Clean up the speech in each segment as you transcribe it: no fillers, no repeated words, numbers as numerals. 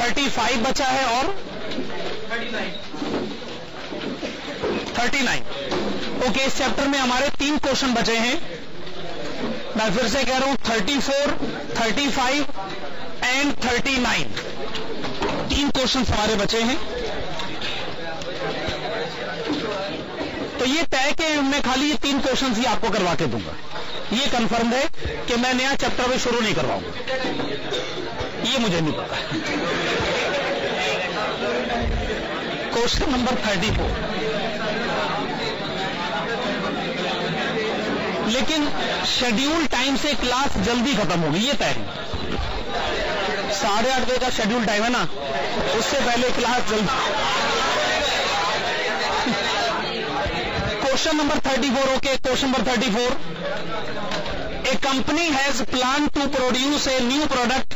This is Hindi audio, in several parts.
35 बचा है और 39। ओके, इस चैप्टर में हमारे 3 क्वेश्चन बचे हैं। मैं फिर से कह रहा हूं 34, 35 एंड 39, 3 क्वेश्चन हमारे बचे हैं। तो ये तय कि मैं खाली ये 3 क्वेश्चन ही आपको करवा के दूंगा। ये कंफर्म है कि मैं नया चैप्टर भी शुरू नहीं करवाऊंगा, ये मुझे नहीं पता। क्वेश्चन नंबर 34, लेकिन शेड्यूल टाइम से क्लास जल्दी खत्म होगी, ये तय है। 8:30 बजे का शेड्यूल टाइम है ना, उससे पहले क्लास जल्दी। Question number 34, okay, question number 34, a company has plan to produce a new product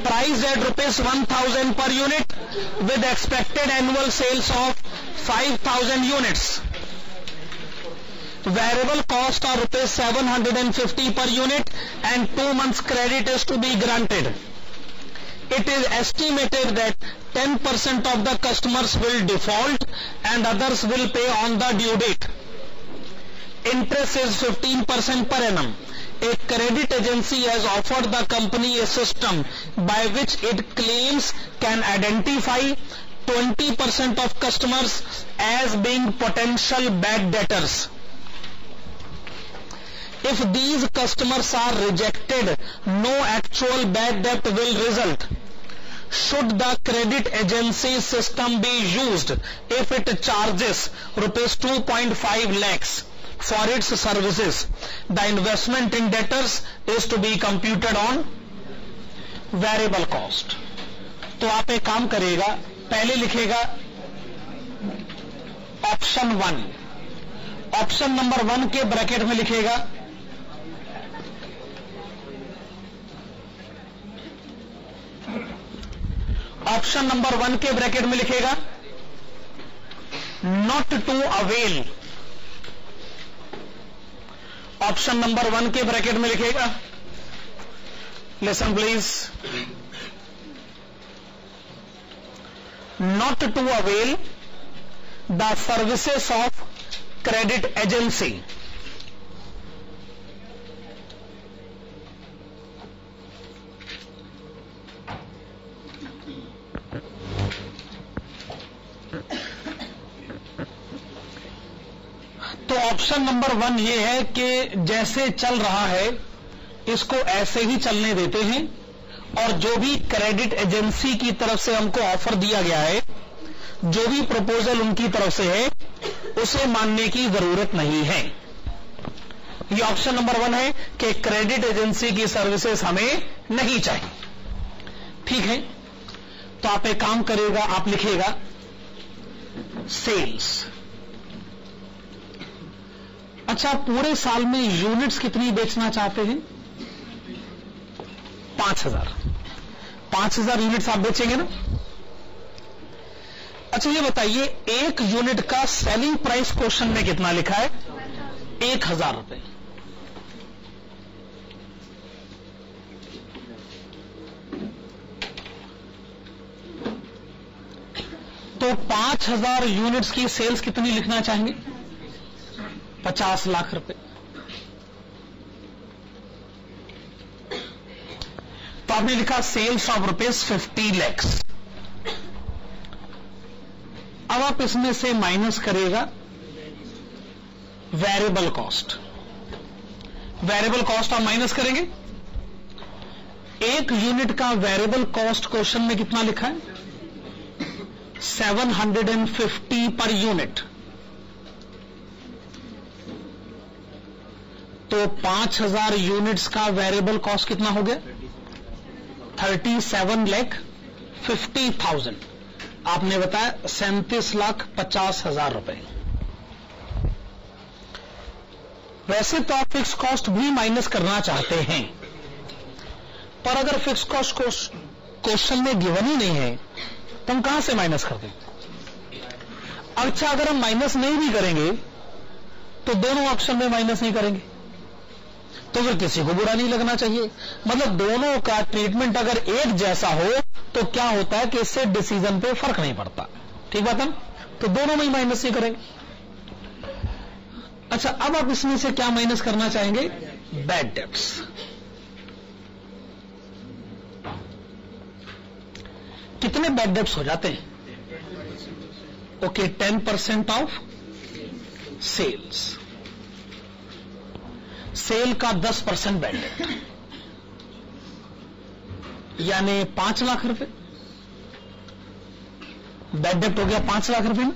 price at ₹1,000 per unit with expected annual sales of 5,000 units. Variable cost are ₹750 per unit and 2 months credit is to be granted. It is estimated that 10% of the customers will default and others will pay on the due date. Interest is 15% per annum. A credit agency has offered the company a system by which it claims can identify 20% of customers as being potential bad debtors. If these customers are rejected, no actual bad debt will result. Should the credit agency system be used if it charges ₹2.5 lakhs for its services? The investment in debtors is to be computed on variable cost. तो आप एक काम करेगा, पहले लिखेगा ऑप्शन 1, ऑप्शन नंबर 1 के ब्रैकेट में लिखेगा ऑप्शन नंबर 1 के ब्रैकेट में लिखेगा not to avail. Option number 1 के ब्रैकेट में लिखेगा, listen please, not to avail the services of credit agency. तो ऑप्शन नंबर 1 ये है कि जैसे चल रहा है इसको ऐसे ही चलने देते हैं और जो भी क्रेडिट एजेंसी की तरफ से हमको ऑफर दिया गया है, जो भी प्रपोजल उनकी तरफ से है, उसे मानने की जरूरत नहीं है। ये ऑप्शन नंबर 1 है कि क्रेडिट एजेंसी की सर्विसेज हमें नहीं चाहिए। ठीक है, तो आप एक काम करेगा, आप लिखेगा सेल्स। अच्छा, पूरे साल में यूनिट्स कितनी बेचना चाहते हैं? 5,000 यूनिट्स आप बेचेंगे ना। अच्छा ये बताइए, एक यूनिट का सेलिंग प्राइस क्वेश्चन में कितना लिखा है? 1,000 रुपए। तो 5,000 यूनिट्स की सेल्स कितनी लिखना चाहेंगे? 50 लाख रुपए। तो आपने लिखा सेल्स ऑफ ₹50 lakhs। अब आप इसमें से माइनस करेगा वेरिएबल कॉस्ट। वेरिएबल कॉस्ट आप माइनस करेंगे। एक यूनिट का वेरिएबल कॉस्ट क्वेश्चन में कितना लिखा है? 750 पर यूनिट। तो 5,000 यूनिट्स का वेरिएबल कॉस्ट कितना हो गया? 37,50,000। आपने बताया 37,50,000 रुपए। वैसे तो आप फिक्स कॉस्ट भी माइनस करना चाहते हैं, पर अगर फिक्स कॉस्ट क्वेश्चन में गिवन ही नहीं है तो हम कहां से माइनस कर दें? अच्छा, अगर हम माइनस नहीं भी करेंगे तो दोनों ऑप्शन में माइनस नहीं करेंगे, तो फिर किसी को बुरा नहीं लगना चाहिए। मतलब दोनों का ट्रीटमेंट अगर एक जैसा हो तो क्या होता है कि इससे डिसीजन पे फर्क नहीं पड़ता। ठीक बात है, तो दोनों में ही माइनस ही करेंगे। अच्छा, अब आप इसमें से क्या माइनस करना चाहेंगे? Bad debts. कितने बैड डेट्स हो जाते हैं? Okay, 10% of sales. सेल का 10% बैड डेट, यानी 5 लाख रुपए बैड डेट हो गया। 5 लाख रुपए में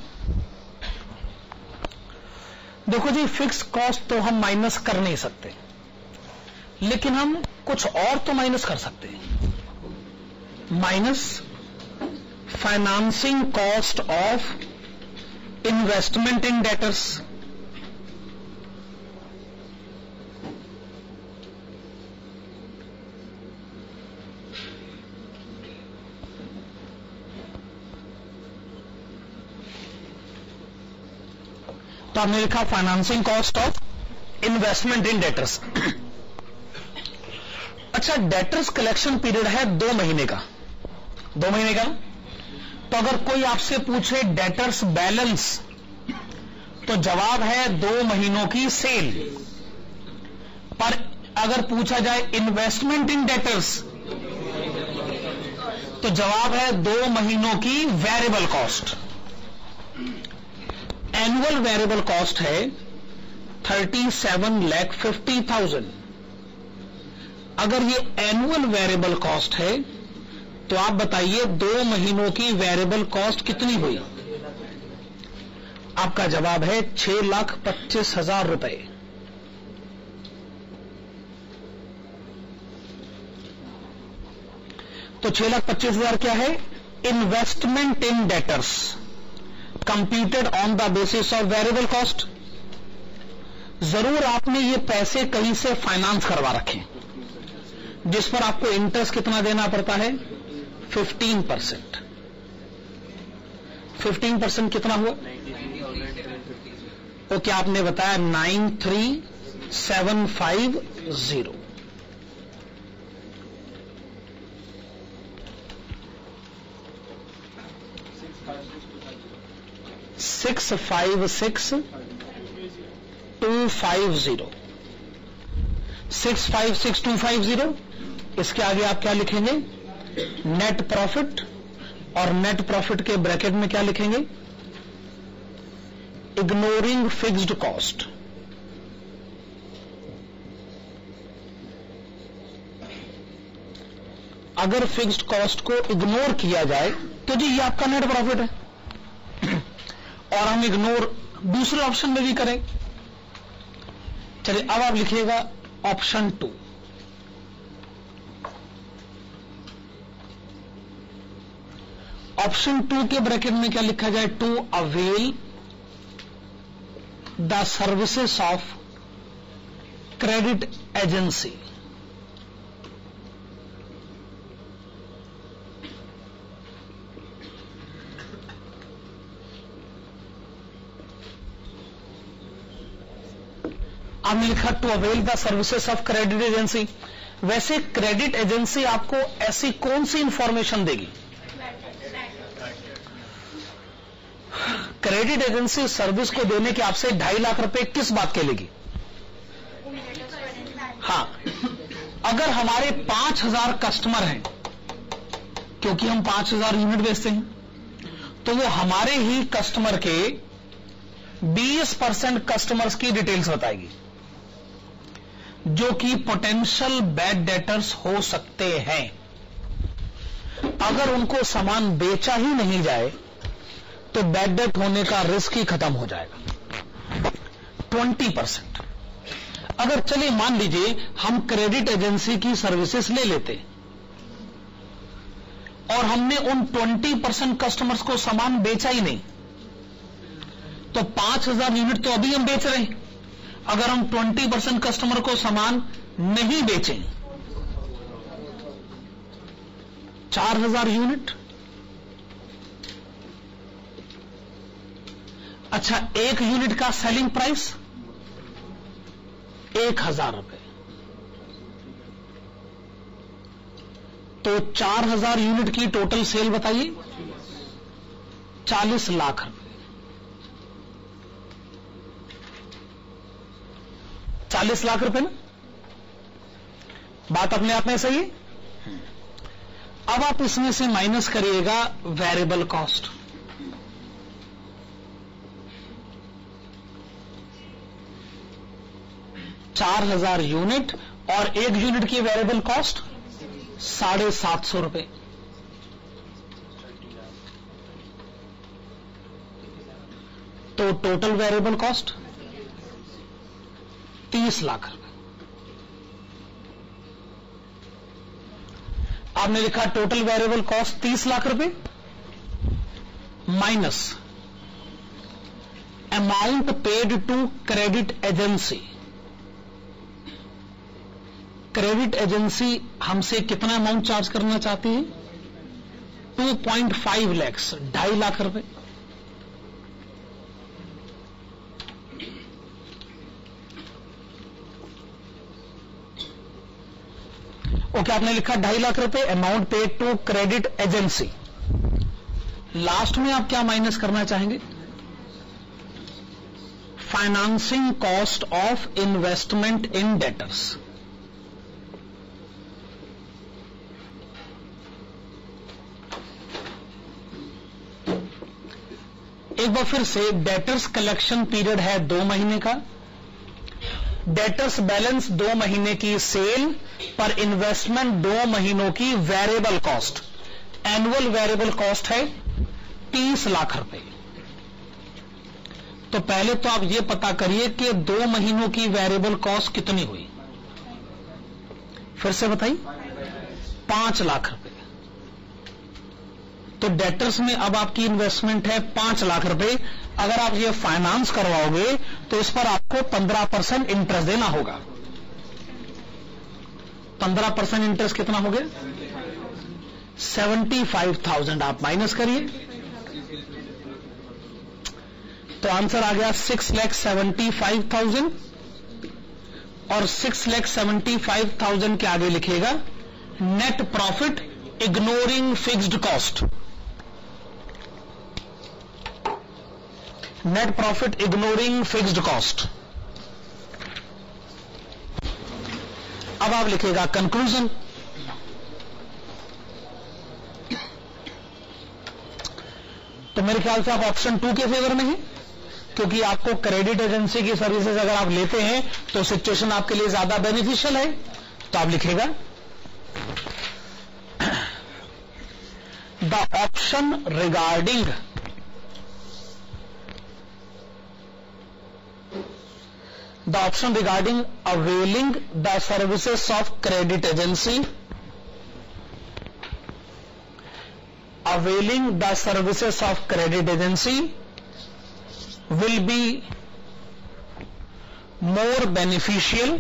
देखो जी, फिक्स कॉस्ट तो हम माइनस कर नहीं सकते, लेकिन हम कुछ और तो माइनस कर सकते हैं। Minus financing cost of investment in debtors. तो आपने लिखा financing cost of investment in debtors. अच्छा, डेटर्स कलेक्शन पीरियड है 2 महीने का। 2 महीने का, तो अगर कोई आपसे पूछे डेटर्स बैलेंस, तो जवाब है 2 महीनों की सेल। पर अगर पूछा जाए इन्वेस्टमेंट इन डेटर्स, तो जवाब है 2 महीनों की variable cost. Annual variable cost है 37,50,000। अगर ये एनुअल वेरिएबल कॉस्ट है तो आप बताइए 2 महीनों की वेरिएबल कॉस्ट कितनी हुई? आपका जवाब है 6,25,000 रुपए। तो 6,25,000 क्या है? Investment in debtors computed on the basis of variable cost. जरूर आपने ये पैसे कहीं से फाइनेंस करवा रखे, जिस पर आपको इंटरेस्ट कितना देना पड़ता है? 15%। 15% कितना हुआ? तो क्या आपने बताया 93,750। 656,250। 656,250। इसके आगे आप क्या लिखेंगे? नेट प्रॉफिट, और नेट प्रॉफिट के ब्रैकेट में क्या लिखेंगे? Ignoring fixed cost. अगर फिक्स्ड कॉस्ट को इग्नोर किया जाए तो जी ये आपका नेट प्रॉफिट है, और हम इग्नोर दूसरे ऑप्शन में भी करें। चलिए, अब आप लिखिएगा ऑप्शन 2। ऑप्शन 2 के ब्रैकेट में क्या लिखा जाए? To avail the services of credit agency. आपने लिखा to avail the services of credit agency. वैसे क्रेडिट एजेंसी आपको ऐसी कौन सी इंफॉर्मेशन देगी? क्रेडिट एजेंसी सर्विस को देने के आपसे 2.5 लाख रुपए किस बात के लेगी? हाँ, अगर हमारे 5,000 कस्टमर हैं, क्योंकि हम 5,000 यूनिट बेचते हैं, तो वो हमारे ही कस्टमर के 20% कस्टमर्स की डिटेल्स बताएगी, जो कि पोटेंशियल बैड डेटर्स हो सकते हैं। अगर उनको सामान बेचा ही नहीं जाए तो बैड डेट होने का रिस्क ही खत्म हो जाएगा। 20%। अगर चलिए मान लीजिए हम क्रेडिट एजेंसी की सर्विसेज ले लेते और हमने उन 20% कस्टमर्स को सामान बेचा ही नहीं, तो 5,000 यूनिट तो अभी हम बेच रहे हैं। अगर हम 20% कस्टमर को सामान नहीं बेचें, 4,000 यूनिट। अच्छा, 1 यूनिट का सेलिंग प्राइस 1,000 रुपए। तो 4000 यूनिट की टोटल सेल बताइए, 40 लाख रुपए। 40 लाख रुपए ना, बात अपने आप में सही है। अब आप इसमें से माइनस करिएगा वेरिएबल कॉस्ट। चार 4000 यूनिट और 1 यूनिट की वेरिएबल कॉस्ट 750 रुपए। तो टोटल वेरिएबल कॉस्ट 30 लाख रुपए। आपने लिखा टोटल वेरिएबल कॉस्ट 30 लाख रुपए minus amount paid to credit agency. Credit agency हमसे कितना अमाउंट चार्ज करना चाहती है? 2.5 लाख, 2.5 लाख रुपए। ओके, आपने लिखा 2.5 लाख रुपए amount paid to credit agency. Last में आप क्या माइनस करना चाहेंगे? Financing cost of investment in debtors. एक बार फिर से, डेटर्स कलेक्शन पीरियड है 2 महीने का, डेटर्स बैलेंस 2 महीने की सेल पर इन्वेस्टमेंट 2 महीनों की variable cost, annual variable cost है 30 लाख रुपए। तो पहले तो आप ये पता करिए कि 2 महीनों की वेरिएबल कॉस्ट कितनी हुई, फिर से बताइए। 5 लाख रुपए। तो डेटर्स में अब आपकी इन्वेस्टमेंट है 5 लाख रुपए। अगर आप ये फाइनेंस करवाओगे तो इस पर आपको 15% इंटरेस्ट देना होगा। 15% इंटरेस्ट कितना हो गया? 75,000। आप माइनस करिए तो आंसर आ गया 6,75,000 और 6,75,000 के आगे लिखेगा net profit ignoring fixed cost. Net profit ignoring fixed cost. अब आप लिखेगा कंक्लूजन। तो मेरे ख्याल से आप ऑप्शन 2 के फेवर में हैं, क्योंकि आपको क्रेडिट एजेंसी की सर्विसेज अगर आप लेते हैं तो सिचुएशन आपके लिए ज्यादा बेनिफिशियल है। तो आप लिखेगा the option regarding availing the services of credit agency, availing the services of credit agency will be more beneficial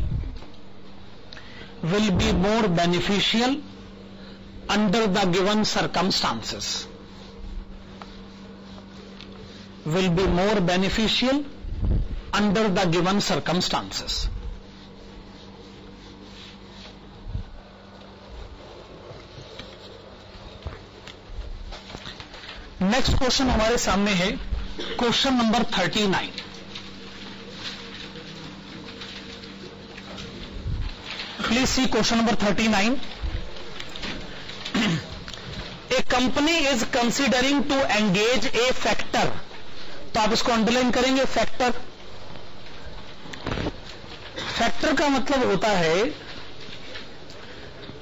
under the given circumstances. Will be more beneficial under the given circumstances. Next question हमारे सामने है question number 39। Please see question number 39। A company is considering to engage a factor. तो आप इसको अंडरलाइन करेंगे, फैक्टर। फैक्टर का मतलब होता है,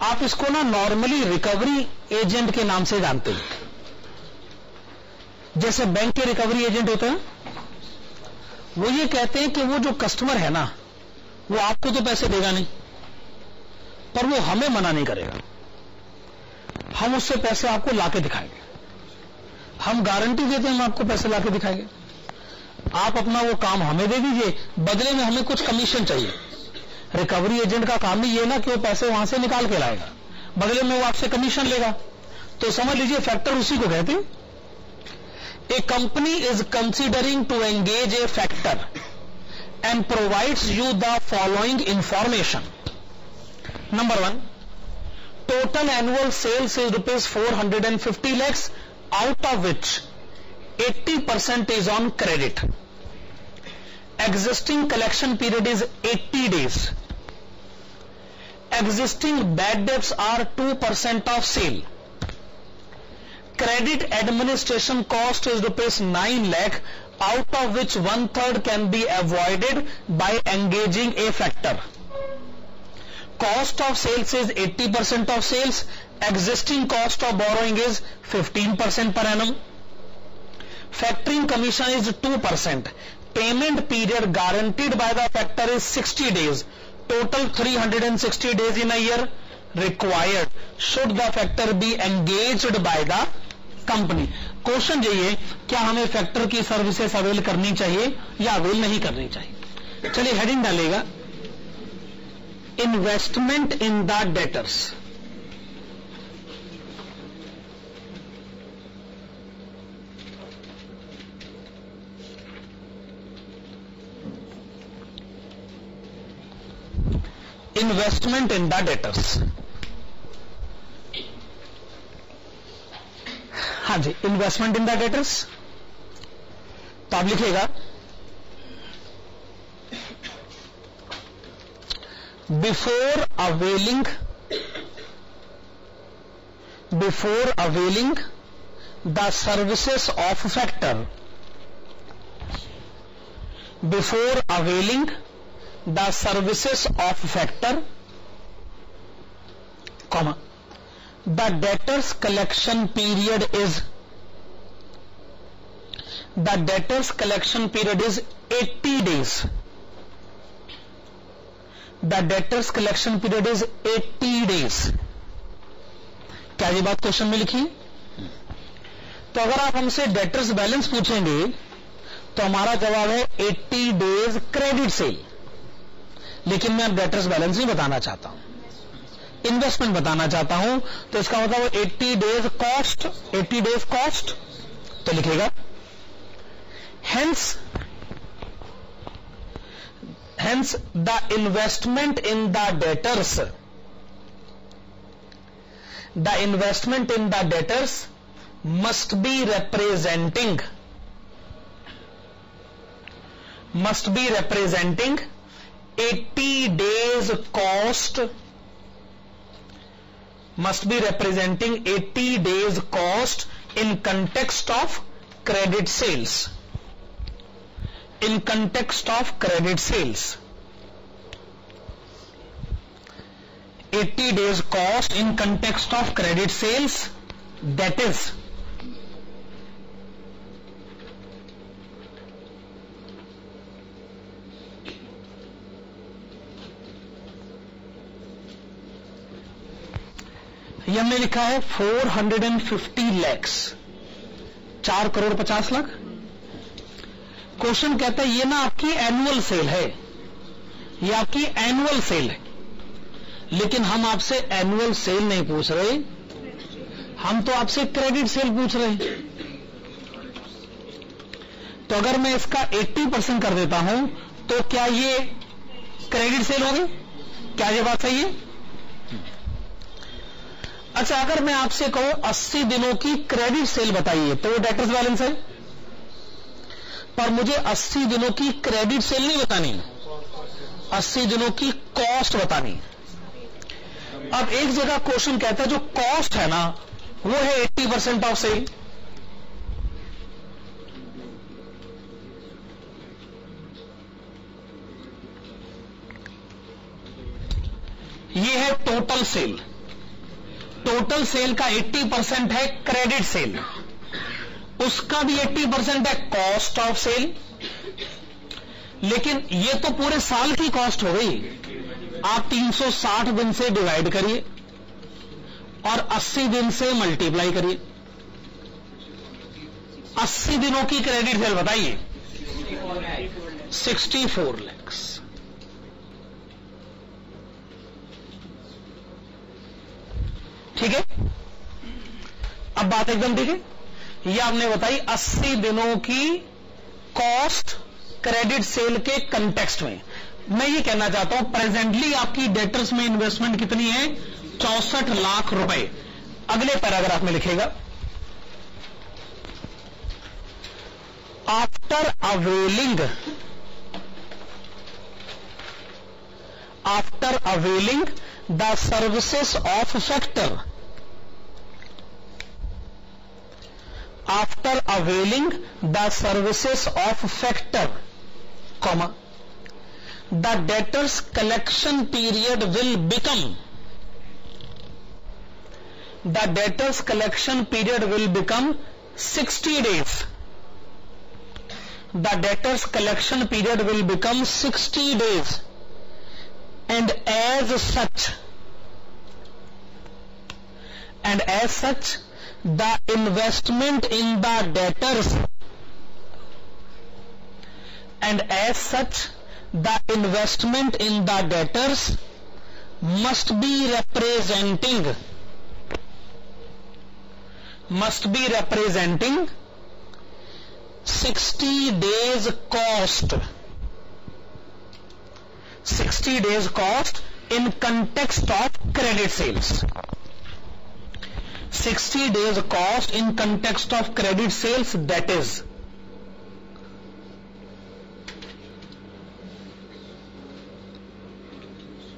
आप इसको ना नॉर्मली रिकवरी एजेंट के नाम से जानते हैं। जैसे बैंक के रिकवरी एजेंट होते हैं, वो ये कहते हैं कि वो जो कस्टमर है ना, वो आपको तो पैसे देगा नहीं, पर वो हमें मना नहीं करेगा। हम उससे पैसे आपको लाके दिखाएंगे, हम गारंटी देते हैं हम आपको पैसे लाके दिखाएंगे। आप अपना वो काम हमें दे दीजिए, बदले में हमें कुछ कमीशन चाहिए। रिकवरी एजेंट का काम ही ये ना कि वो पैसे वहां से निकाल के लाएगा, बदले में वो आपसे कमीशन लेगा। तो समझ लीजिए फैक्टर उसी को कहते हैं। A company is considering to engage a factor and provides you the following information. Number 1, total annual sales is rupees 450 lakhs, out of which 80% is on credit. Existing collection period is 80 days. Existing bad debts are 2% of sale. Credit administration cost is rupees 9 lakh, out of which 1/3 can be avoided by engaging a factor. Cost of sales is 80% of sales. Existing cost of borrowing is 15% per annum. Factoring commission is 2%. Payment period guaranteed by the factor is 60 days. Total 360 days in a year required should the factor be engaged by the company. Question ये है, क्या हमें फैक्टर की सर्विसेज अवेल करनी चाहिए या अवेल नहीं करनी चाहिए? चलिए हेडिंग डालेगा, investment in the debtors. Investment in the debtors. हाँ जी, इन्वेस्टमेंट इन द डेटर्स. तो आप लिखिएगा, before availing the services of factor, before availing the services of factor, comma, the debtors collection period is 80 days. The debtors collection period is 80 days. क्या ये बात क्वेश्चन में लिखी? तो अगर आप हमसे डेटर्स बैलेंस पूछेंगे तो हमारा जवाब है 80 डेज क्रेडिट सेल. लेकिन मैं डेटर्स बैलेंस नहीं बताना चाहता हूं, इन्वेस्टमेंट बताना चाहता हूं. तो इसका मतलब 80 डेज कॉस्ट, 80 डेज कॉस्ट. तो लिखेगा hence the investment in the debtors must be representing 80 days cost, in context of credit sales. In context of credit sales, 80 days cost in context of credit sales, that is ये हमने लिखा है 450 lakhs, 4,50,00,000. क्वेश्चन कहता है ये ना आपकी एनुअल सेल है, ये आपकी एनुअल सेल है. लेकिन हम आपसे एनुअल सेल नहीं पूछ रहे, हम तो आपसे क्रेडिट सेल पूछ रहे हैं. तो अगर मैं इसका 80% कर देता हूं तो क्या ये क्रेडिट सेल होगी? क्या ये बात सही है? अच्छा, अगर मैं आपसे कहूं 80 दिनों की क्रेडिट सेल बताइए तो वो डेटर्स बैलेंस है. पर मुझे 80 दिनों की क्रेडिट सेल नहीं बतानी, 80 दिनों की कॉस्ट बतानी. अब एक जगह क्वेश्चन कहता है जो कॉस्ट है ना वो है 80% ऑफ सेल. ये है टोटल सेल. टोटल सेल का 80% है क्रेडिट सेल, उसका भी 80% है कॉस्ट ऑफ सेल. लेकिन ये तो पूरे साल की कॉस्ट हो गई. आप 360 दिन से डिवाइड करिए और 80 दिन से मल्टीप्लाई करिए. 80 दिनों की क्रेडिट सेल बताइए, 64 lakhs. ठीक है, अब बात एकदम ठीक है. यह आपने बताई 80 दिनों की कॉस्ट क्रेडिट सेल के कंटेक्स्ट में. मैं ये कहना चाहता हूं प्रेजेंटली आपकी डेटर्स में इन्वेस्टमेंट कितनी है? 64 लाख रुपए। अगले पैराग्राफ में लिखेगा, after availing the services of factor, after availing the services of factor, comma, the debtor's collection period will become, the debtor's collection period will become 60 days. The debtor's collection period will become 60 days, and as such, the investment in the debtors, and as such, the investment in the debtors must be representing 60 days cost, 60 days cost in context of credit sales, 60 days cost in context of credit sales, that is,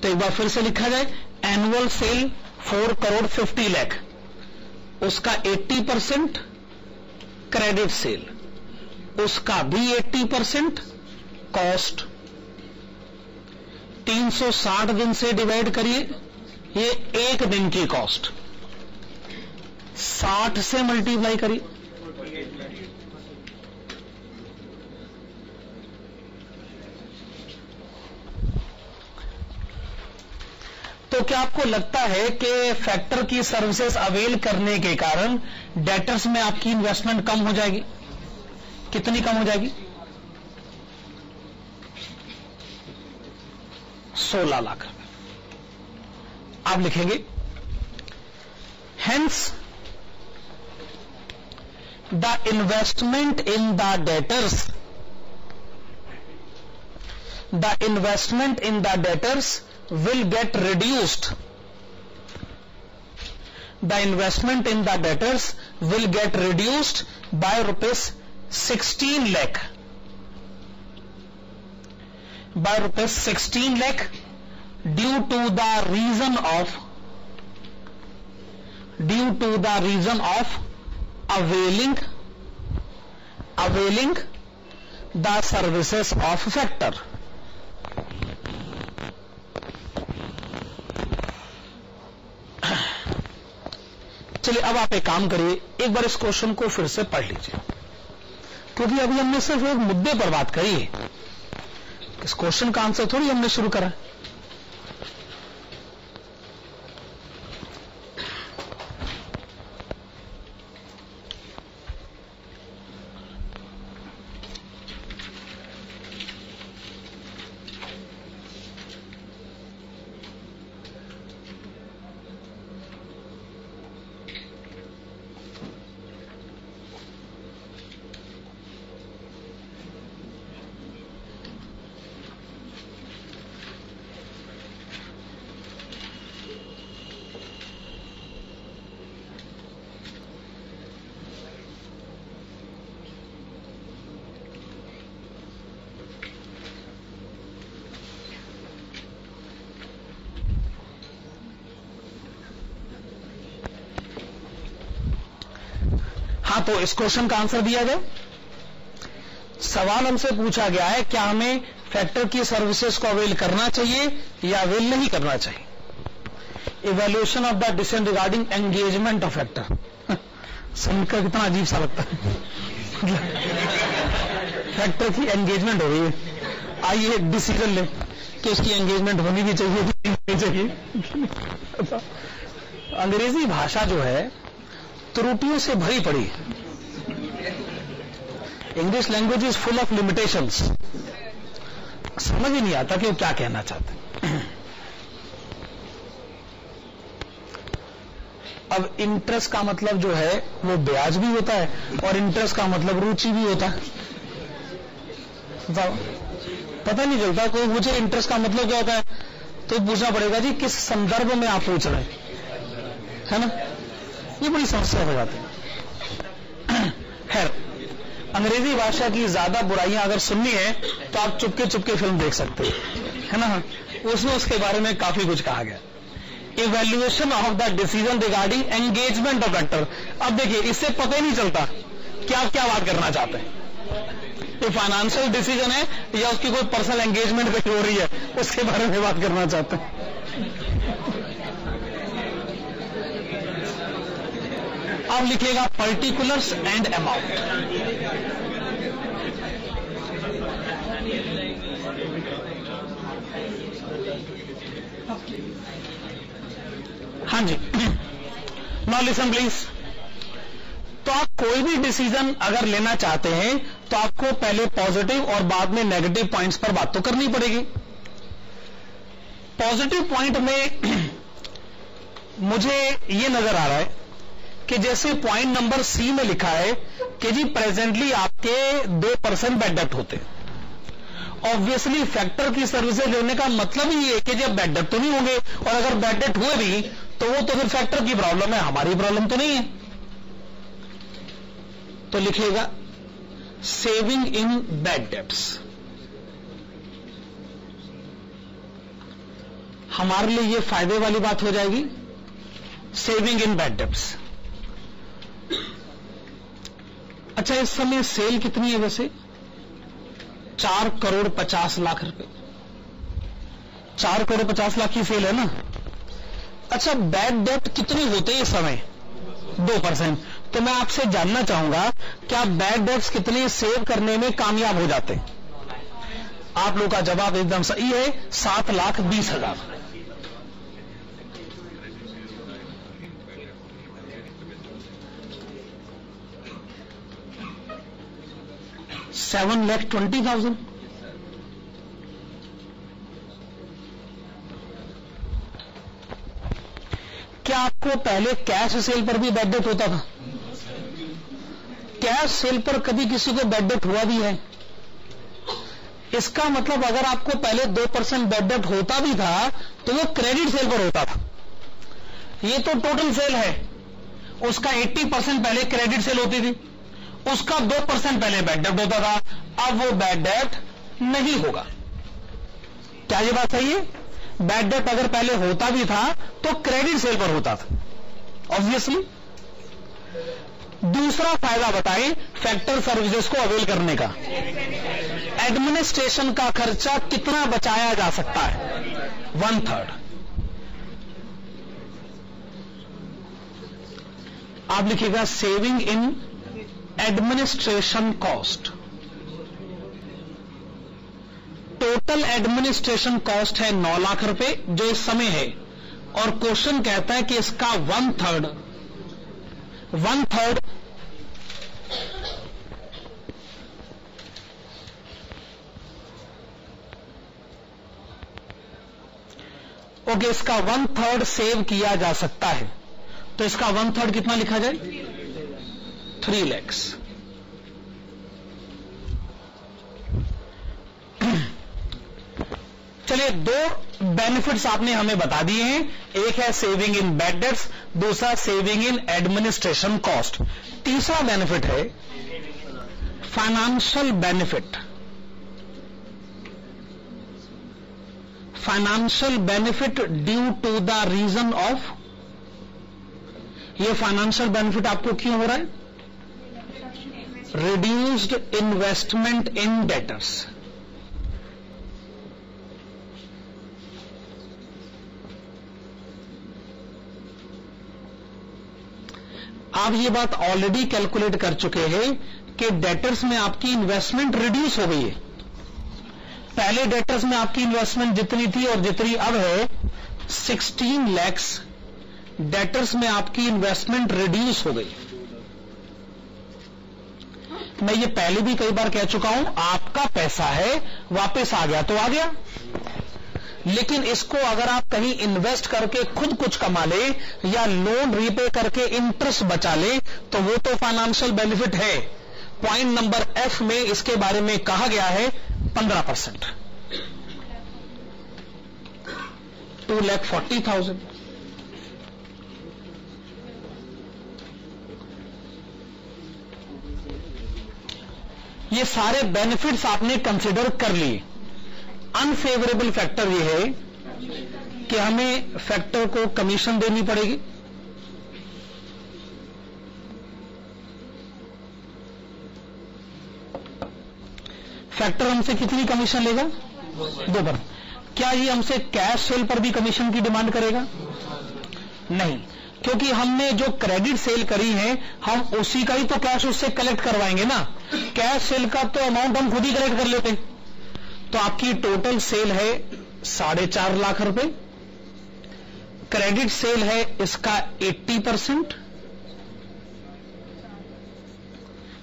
तो एक बार फिर से लिखा जाए, एनुअल सेल 4 करोड़ 50 लाख, उसका 80% क्रेडिट सेल, उसका भी 80% कॉस्ट, 360 दिन से डिवाइड करिए, ये एक दिन की कॉस्ट, 60 से मल्टीप्लाई करिए, तो क्या आपको लगता है कि फैक्टर की सर्विसेज अवेल करने के कारण डेटर्स में आपकी इन्वेस्टमेंट कम हो जाएगी? कितनी कम हो जाएगी? 16 लाख रुपए। आप लिखेंगे, hence the investment in the debtors, the investment in the debtors will get reduced, the investment in the debtors will get reduced by rupees 16 lakh, by rupees 16 lakh due to the reason of availing the services of factor. चलिए अब आप एक काम करिए, एक बार इस क्वेश्चन को फिर से पढ़ लीजिए, क्योंकि अभी हमने सिर्फ एक मुद्दे पर बात करी है, इस क्वेश्चन का आंसर थोड़ी हमने शुरू करा। हाँ, तो इस क्वेश्चन का आंसर दिया गया। सवाल हमसे पूछा गया है, क्या हमें फैक्टर की सर्विसेज को अवेल करना चाहिए या अवेल नहीं करना चाहिए। Evaluation of the decision regarding engagement of factor. सुनकर कितना अजीब सा लगता है। फैक्टर की एंगेजमेंट हो गई है, आइए एक डिसीजन ले कि उसकी एंगेजमेंट होनी भी चाहिए कि नहीं चाहिए। अंग्रेजी भाषा जो है त्रुटियों से भरी पड़ी है। English language is full of limitations. समझ ही नहीं आता कि वो क्या कहना चाहते हैं। अब इंटरेस्ट का मतलब जो है वो ब्याज भी होता है और इंटरेस्ट का मतलब रुचि भी होता है। पता नहीं चलता कोई पूछे इंटरेस्ट का मतलब क्या होता है तो पूछना पड़ेगा जी किस संदर्भ में आप पूछ रहे हैं। है ना, ये बड़ी समस्या हो जाती है। खैर, अंग्रेजी भाषा की ज्यादा बुराइयां अगर सुननी है तो आप चुपके चुपके फिल्म देख सकते हैं, है ना, उसमें उसके बारे में काफी कुछ कहा गया। Evaluation of the decision regarding engagement of actor. अब देखिए, इससे पता ही नहीं चलता कि आप क्या बात करना चाहते हैं, ये फाइनेंशियल डिसीजन है या उसकी कोई पर्सनल एंगेजमेंट पे हो रही है, उसके बारे में बात करना चाहते हैं। अब लिखिएगा पर्टिकुलर्स एंड अमाउंट। हाँ जी, नाउ लिसन प्लीज। तो आप कोई भी डिसीजन अगर लेना चाहते हैं तो आपको पहले पॉजिटिव और बाद में नेगेटिव पॉइंट्स पर बात तो करनी पड़ेगी। पॉजिटिव पॉइंट में मुझे यह नजर आ रहा है कि जैसे पॉइंट नंबर सी में लिखा है कि जी प्रेजेंटली आपके 2% बैड डेब्ट होते हैं। ऑब्वियसली फैक्टर की सर्विसेज लेने का मतलब ही है कि जब बैड डेब्ट तो नहीं होंगे, और अगर बैड डेब्ट हुए भी तो वो तो फिर फैक्टर की प्रॉब्लम है, हमारी प्रॉब्लम तो नहीं है। तो लिखिएगा सेविंग इन बैड डेब्ट्स। हमारे लिए ये फायदे वाली बात हो जाएगी, सेविंग इन बैड डेब्ट्स। अच्छा, इस समय सेल कितनी है वैसे? 4,50,00,000 रुपए। 4,50,00,000 की सेल है ना। अच्छा, बैड डेब्ट कितने होते हैं इस समय? 2%। तो मैं आपसे जानना चाहूंगा क्या बैड डेब्ट्स कितने सेव करने में कामयाब हो जाते हैं? आप लोगों का जवाब एकदम सही है, 7,20,000। 7,20,000। क्या आपको पहले कैश सेल पर भी बैड डेब्ट होता था? कैश सेल पर कभी किसी को बैड डेब्ट हुआ भी है? इसका मतलब अगर आपको पहले 2% बैड डेब्ट होता भी था तो वो क्रेडिट सेल पर होता था। ये तो टोटल सेल है, उसका 80% पहले क्रेडिट सेल होती थी, उसका 2% पहले बैड डेब्ट होता था। अब वो बैड डेब्ट नहीं होगा। क्या ये बात सही है? बैड डेब्ट अगर पहले होता भी था तो क्रेडिट सेल पर होता था, ऑब्वियसली। दूसरा फायदा बताएं फैक्टर सर्विसेज को अवेल करने का। एडमिनिस्ट्रेशन का खर्चा कितना बचाया जा सकता है? 1/3। आप लिखिएगा saving in administration cost. Total administration cost है 9 लाख रुपए जो इस समय है, और क्वेश्चन कहता है कि इसका 1/3 ओके, इसका 1/3 सेव किया जा सकता है। तो इसका 1/3 कितना लिखा जाए? 3 lakhs। चलिए, 2 बेनिफिट्स आपने हमें बता दिए हैं। एक है सेविंग इन बैड डेब्ट्स, दूसरा सेविंग इन एडमिनिस्ट्रेशन कॉस्ट। तीसरा बेनिफिट है financial benefit. Financial benefit due to the reason of. ये फाइनेंशियल बेनिफिट आपको क्यों हो रहा है? Reduced investment in debtors. आप ये बात ऑलरेडी कैलकुलेट कर चुके हैं कि डेटर्स में आपकी इन्वेस्टमेंट रिड्यूस हो गई है। पहले डेटर्स में आपकी इन्वेस्टमेंट जितनी थी और जितनी अब है 16 lakhs, डेटर्स में आपकी इन्वेस्टमेंट रिड्यूस हो गई। मैं ये पहले भी कई बार कह चुका हूं, आपका पैसा है, वापस आ गया तो आ गया, लेकिन इसको अगर आप कहीं इन्वेस्ट करके खुद कुछ कमा ले या लोन रीपे करके इंटरेस्ट बचा ले तो वो तो फाइनेंशियल बेनिफिट है। पॉइंट नंबर एफ में इसके बारे में कहा गया है 15%। 2,40,000। ये सारे बेनिफिट्स आपने कंसिडर कर लिए। अनफेवरेबल फैक्टर ये है कि हमें फैक्टर को कमीशन देनी पड़ेगी। फैक्टर हमसे कितनी कमीशन लेगा? 2%। क्या ये हमसे कैश सेल पर भी कमीशन की डिमांड करेगा? नहीं, क्योंकि हमने जो क्रेडिट सेल करी है हम उसी का ही तो कैश उससे कलेक्ट करवाएंगे ना। कैश सेल का तो अमाउंट हम खुद ही कलेक्ट कर लेते। तो आपकी टोटल सेल है 4.5 लाख रुपए, क्रेडिट सेल है इसका 80%,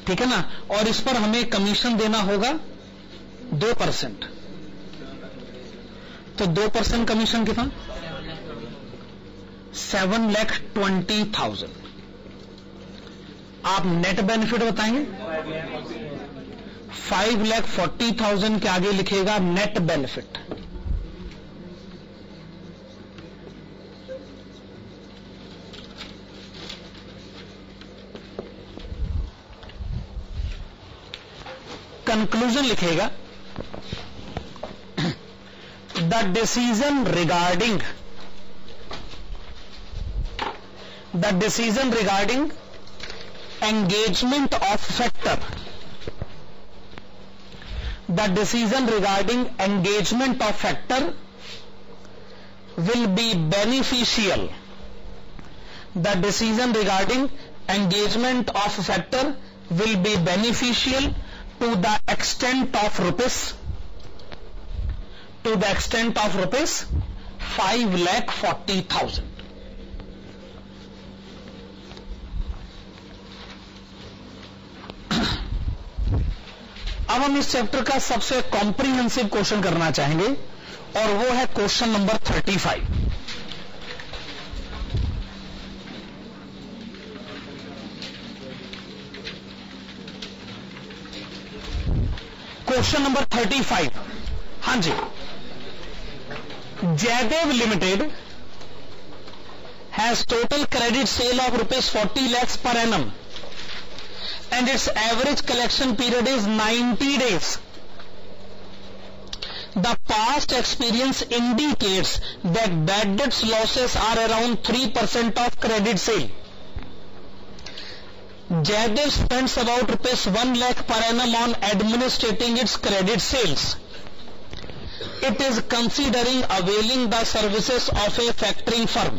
ठीक है ना, और इस पर हमें कमीशन देना होगा 2%। तो 2% कमीशन कितना? 7,20,000। आप नेट बेनिफिट बताएंगे? 5,40,000 के आगे लिखेगा नेट बेनिफिट। कंक्लूजन लिखेगा the decision regarding engagement of factor, the decision regarding engagement of factor will be beneficial. The decision regarding engagement of factor will be beneficial to the extent of rupees 5,40,000. अब हम इस चैप्टर का सबसे कॉम्प्रिहेंसिव क्वेश्चन करना चाहेंगे और वो है क्वेश्चन नंबर 35। क्वेश्चन नंबर 35, हाँ जी। Jaidev limited has total credit sale of ₹40 lakhs per annum and its average collection period is 90 days. The past experience indicates that bad debts losses are around 3% of credit sale. Jaidev spends about ₹1 lakh per annum on administrating its credit sales. It is considering availing the services of a factoring firm.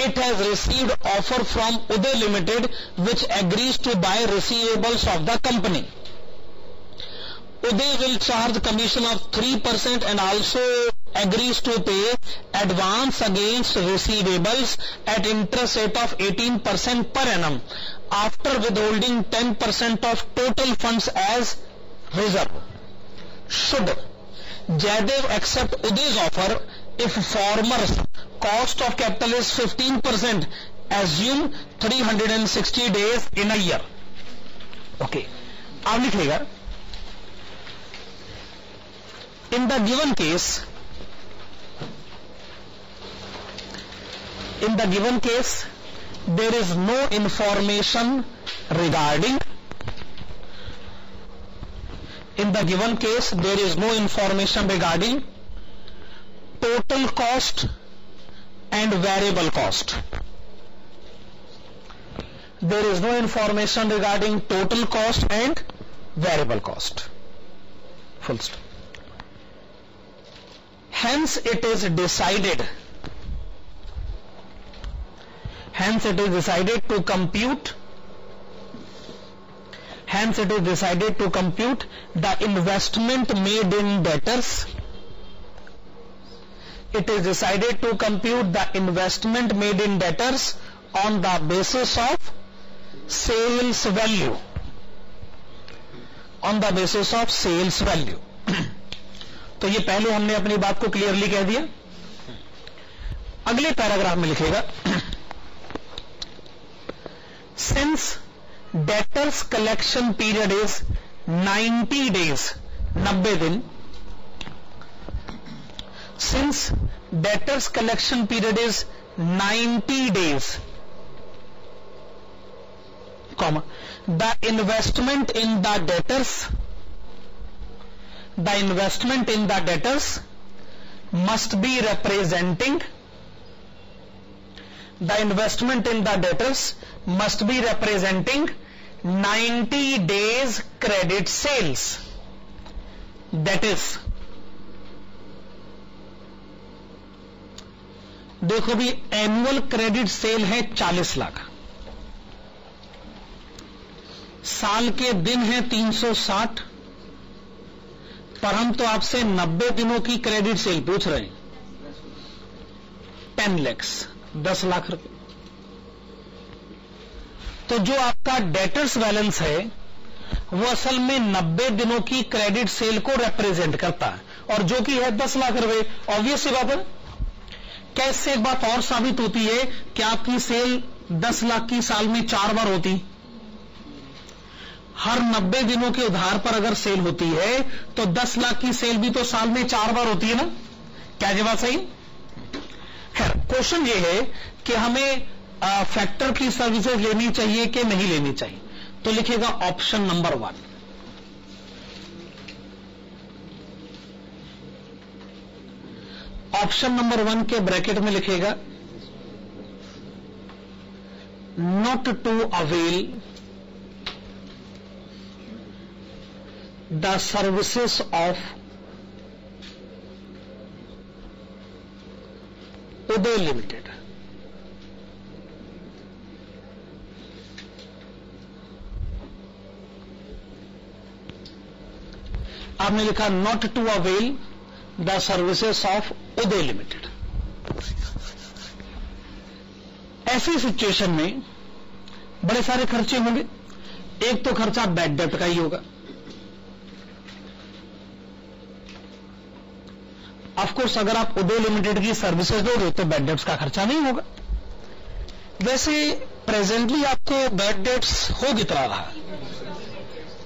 It has received offer from Uday Limited which agrees to buy receivables of the company. Uday will charge commission of 3% and also agrees to pay advance against receivables at interest rate of 18% per annum after withholding 10% of total funds as reserve. Should Jaidev accept Uday's offer if former's cost of capital is 15%, assume 360 days in a year. Okay, आप लिखिएगा in the given case there is no information regarding total cost and variable cost. There is no information regarding total cost and variable cost. Full stop. Hence it is decided to compute the investment made in debtors. It is decided to compute the investment made in debtors on the basis of sales value. तो ये पहले हमने अपनी बात को क्लियरली कह दिया। अगले पैराग्राफ में लिखेगा since debtors collection period is 90 days 90 दिन, since debtors collection period is 90 days comma, the investment in the debtors must be representing 90 days credit sales. That is, देखो भी एनुअल क्रेडिट सेल है 40 लाख, साल के दिन है 360, पर हम तो आपसे 90 दिनों की क्रेडिट सेल पूछ रहे हैं, 10 लाख, 10 लाख रुपए। तो जो आपका डेटर्स बैलेंस है वो असल में 90 दिनों की क्रेडिट सेल को रिप्रेजेंट करता है, और जो कि है 10 लाख रुपए। ऑब्वियस सी बात है। कैसे एक बात और साबित होती है कि आपकी सेल 10 लाख की साल में 4 बार होती, हर 90 दिनों के उधार पर अगर सेल होती है तो 10 लाख की सेल भी तो साल में 4 बार होती है ना। क्या ये बात सही? खैर, क्वेश्चन ये है कि हमें फैक्टर की सर्विसेज लेनी चाहिए कि नहीं लेनी चाहिए, तो लिखेगा ऑप्शन नंबर 1। ऑप्शन नंबर 1 के ब्रैकेट में लिखेगा not to avail the services of Uday limited. आपने लिखा not to avail the services of Uday limited. ऐसी सिचुएशन में बड़े सारे खर्चे होंगे। एक तो खर्चा बैड डेट का ही होगा, ऑफ कोर्स अगर आप उदय लिमिटेड की सर्विसेज दोगे तो बैड डेट्स का खर्चा नहीं होगा। वैसे प्रेजेंटली आपको बैड डेट्स हो कितना रहा,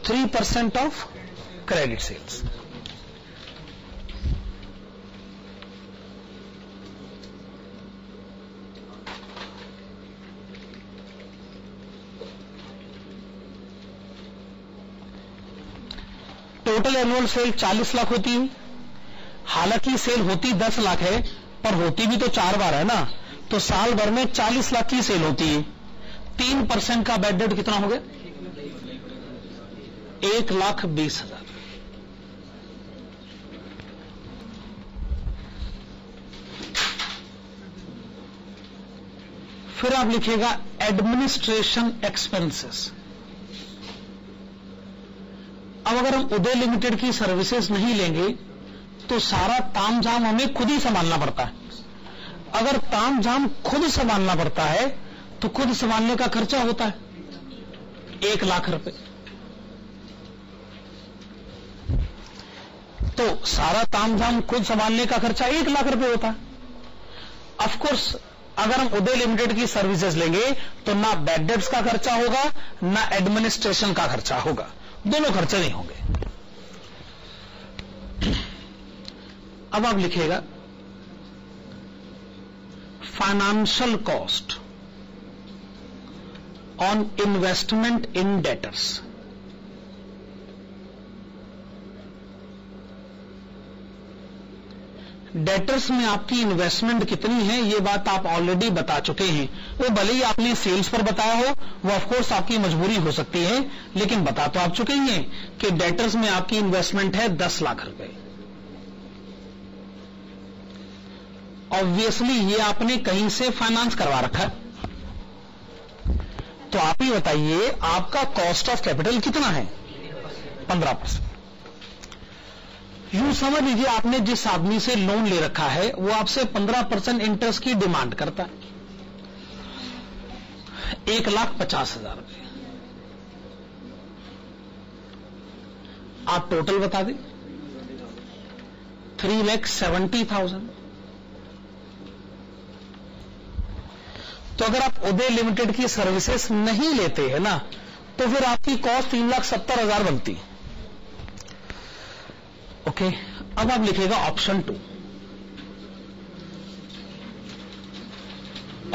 3% of credit sales. Total annual sale 40 lakh होती है, हालांकि सेल होती 10 लाख है पर होती भी तो 4 बार है ना, तो साल भर में 40 लाख की सेल होती है। 3% का बैड डेट कितना हो गया? 1,20,000। फिर आप लिखिएगा एडमिनिस्ट्रेशन एक्सपेंसेस। अब अगर हम उदय लिमिटेड की सर्विसेज नहीं लेंगे तो सारा तामझाम हमें खुद ही संभालना पड़ता है। अगर तामझाम खुद संभालना पड़ता है तो खुद संभालने का खर्चा होता है 1 लाख रुपए। तो सारा तामझाम खुद संभालने का खर्चा 1 लाख रुपए होता है। ऑफ कोर्स अगर हम उदय लिमिटेड की सर्विसेज लेंगे तो ना बैड डेट्स का खर्चा होगा ना एडमिनिस्ट्रेशन का खर्चा होगा, दोनों खर्चे नहीं होंगे। अब आप लिखिएगा financial cost on investment in debtors. Debtors में आपकी इन्वेस्टमेंट कितनी है ये बात आप ऑलरेडी बता चुके हैं। वो भले ही आपने सेल्स पर बताया हो, वो ऑफकोर्स आपकी मजबूरी हो सकती है, लेकिन बता तो आप चुके ही हैं कि डेटर्स में आपकी इन्वेस्टमेंट है 10 लाख रुपए। ऑब्वियसली ये आपने कहीं से फाइनेंस करवा रखा है, तो आप ही बताइए आपका कॉस्ट ऑफ कैपिटल कितना है? 15%। यूं समझ लीजिए आपने जिस आदमी से लोन ले रखा है वो आपसे 15% इंटरेस्ट की डिमांड करता है, 1,50,000 रुपए। आप टोटल बता दें, 3,70,000। तो अगर आप उदय लिमिटेड की सर्विसेज नहीं लेते हैं ना तो फिर आपकी कॉस्ट 3,70,000 बनती। ओके, अब आप लिखेगा ऑप्शन 2।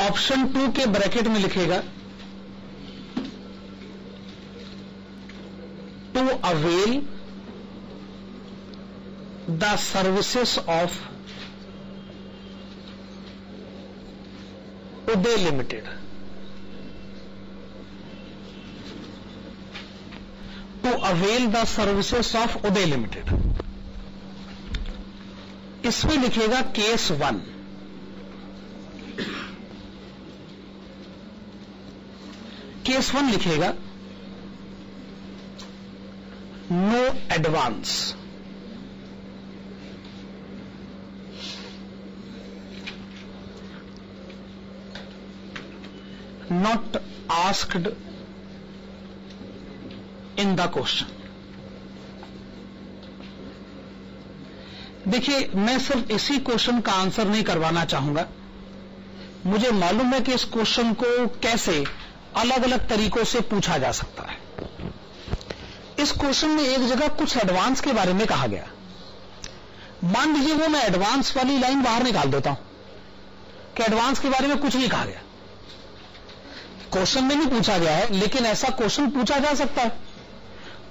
ऑप्शन 2 के ब्रैकेट में लिखेगा to avail the services of Uday Limited. To avail the services of Uday Limited. इसमें लिखेगा केस 1. केस 1 लिखेगा no advance, not asked in the question. देखिए, मैं सिर्फ इसी क्वेश्चन का आंसर नहीं करवाना चाहूंगा. मुझे मालूम है कि इस क्वेश्चन को कैसे अलग अलग तरीकों से पूछा जा सकता है. इस क्वेश्चन में एक जगह कुछ एडवांस के बारे में कहा गया. मान लीजिए वो मैं एडवांस वाली लाइन बाहर निकाल देता हूं कि एडवांस के बारे में कुछ नहीं कहा गया. क्वेश्चन में नहीं पूछा गया है, लेकिन ऐसा क्वेश्चन पूछा जा सकता है.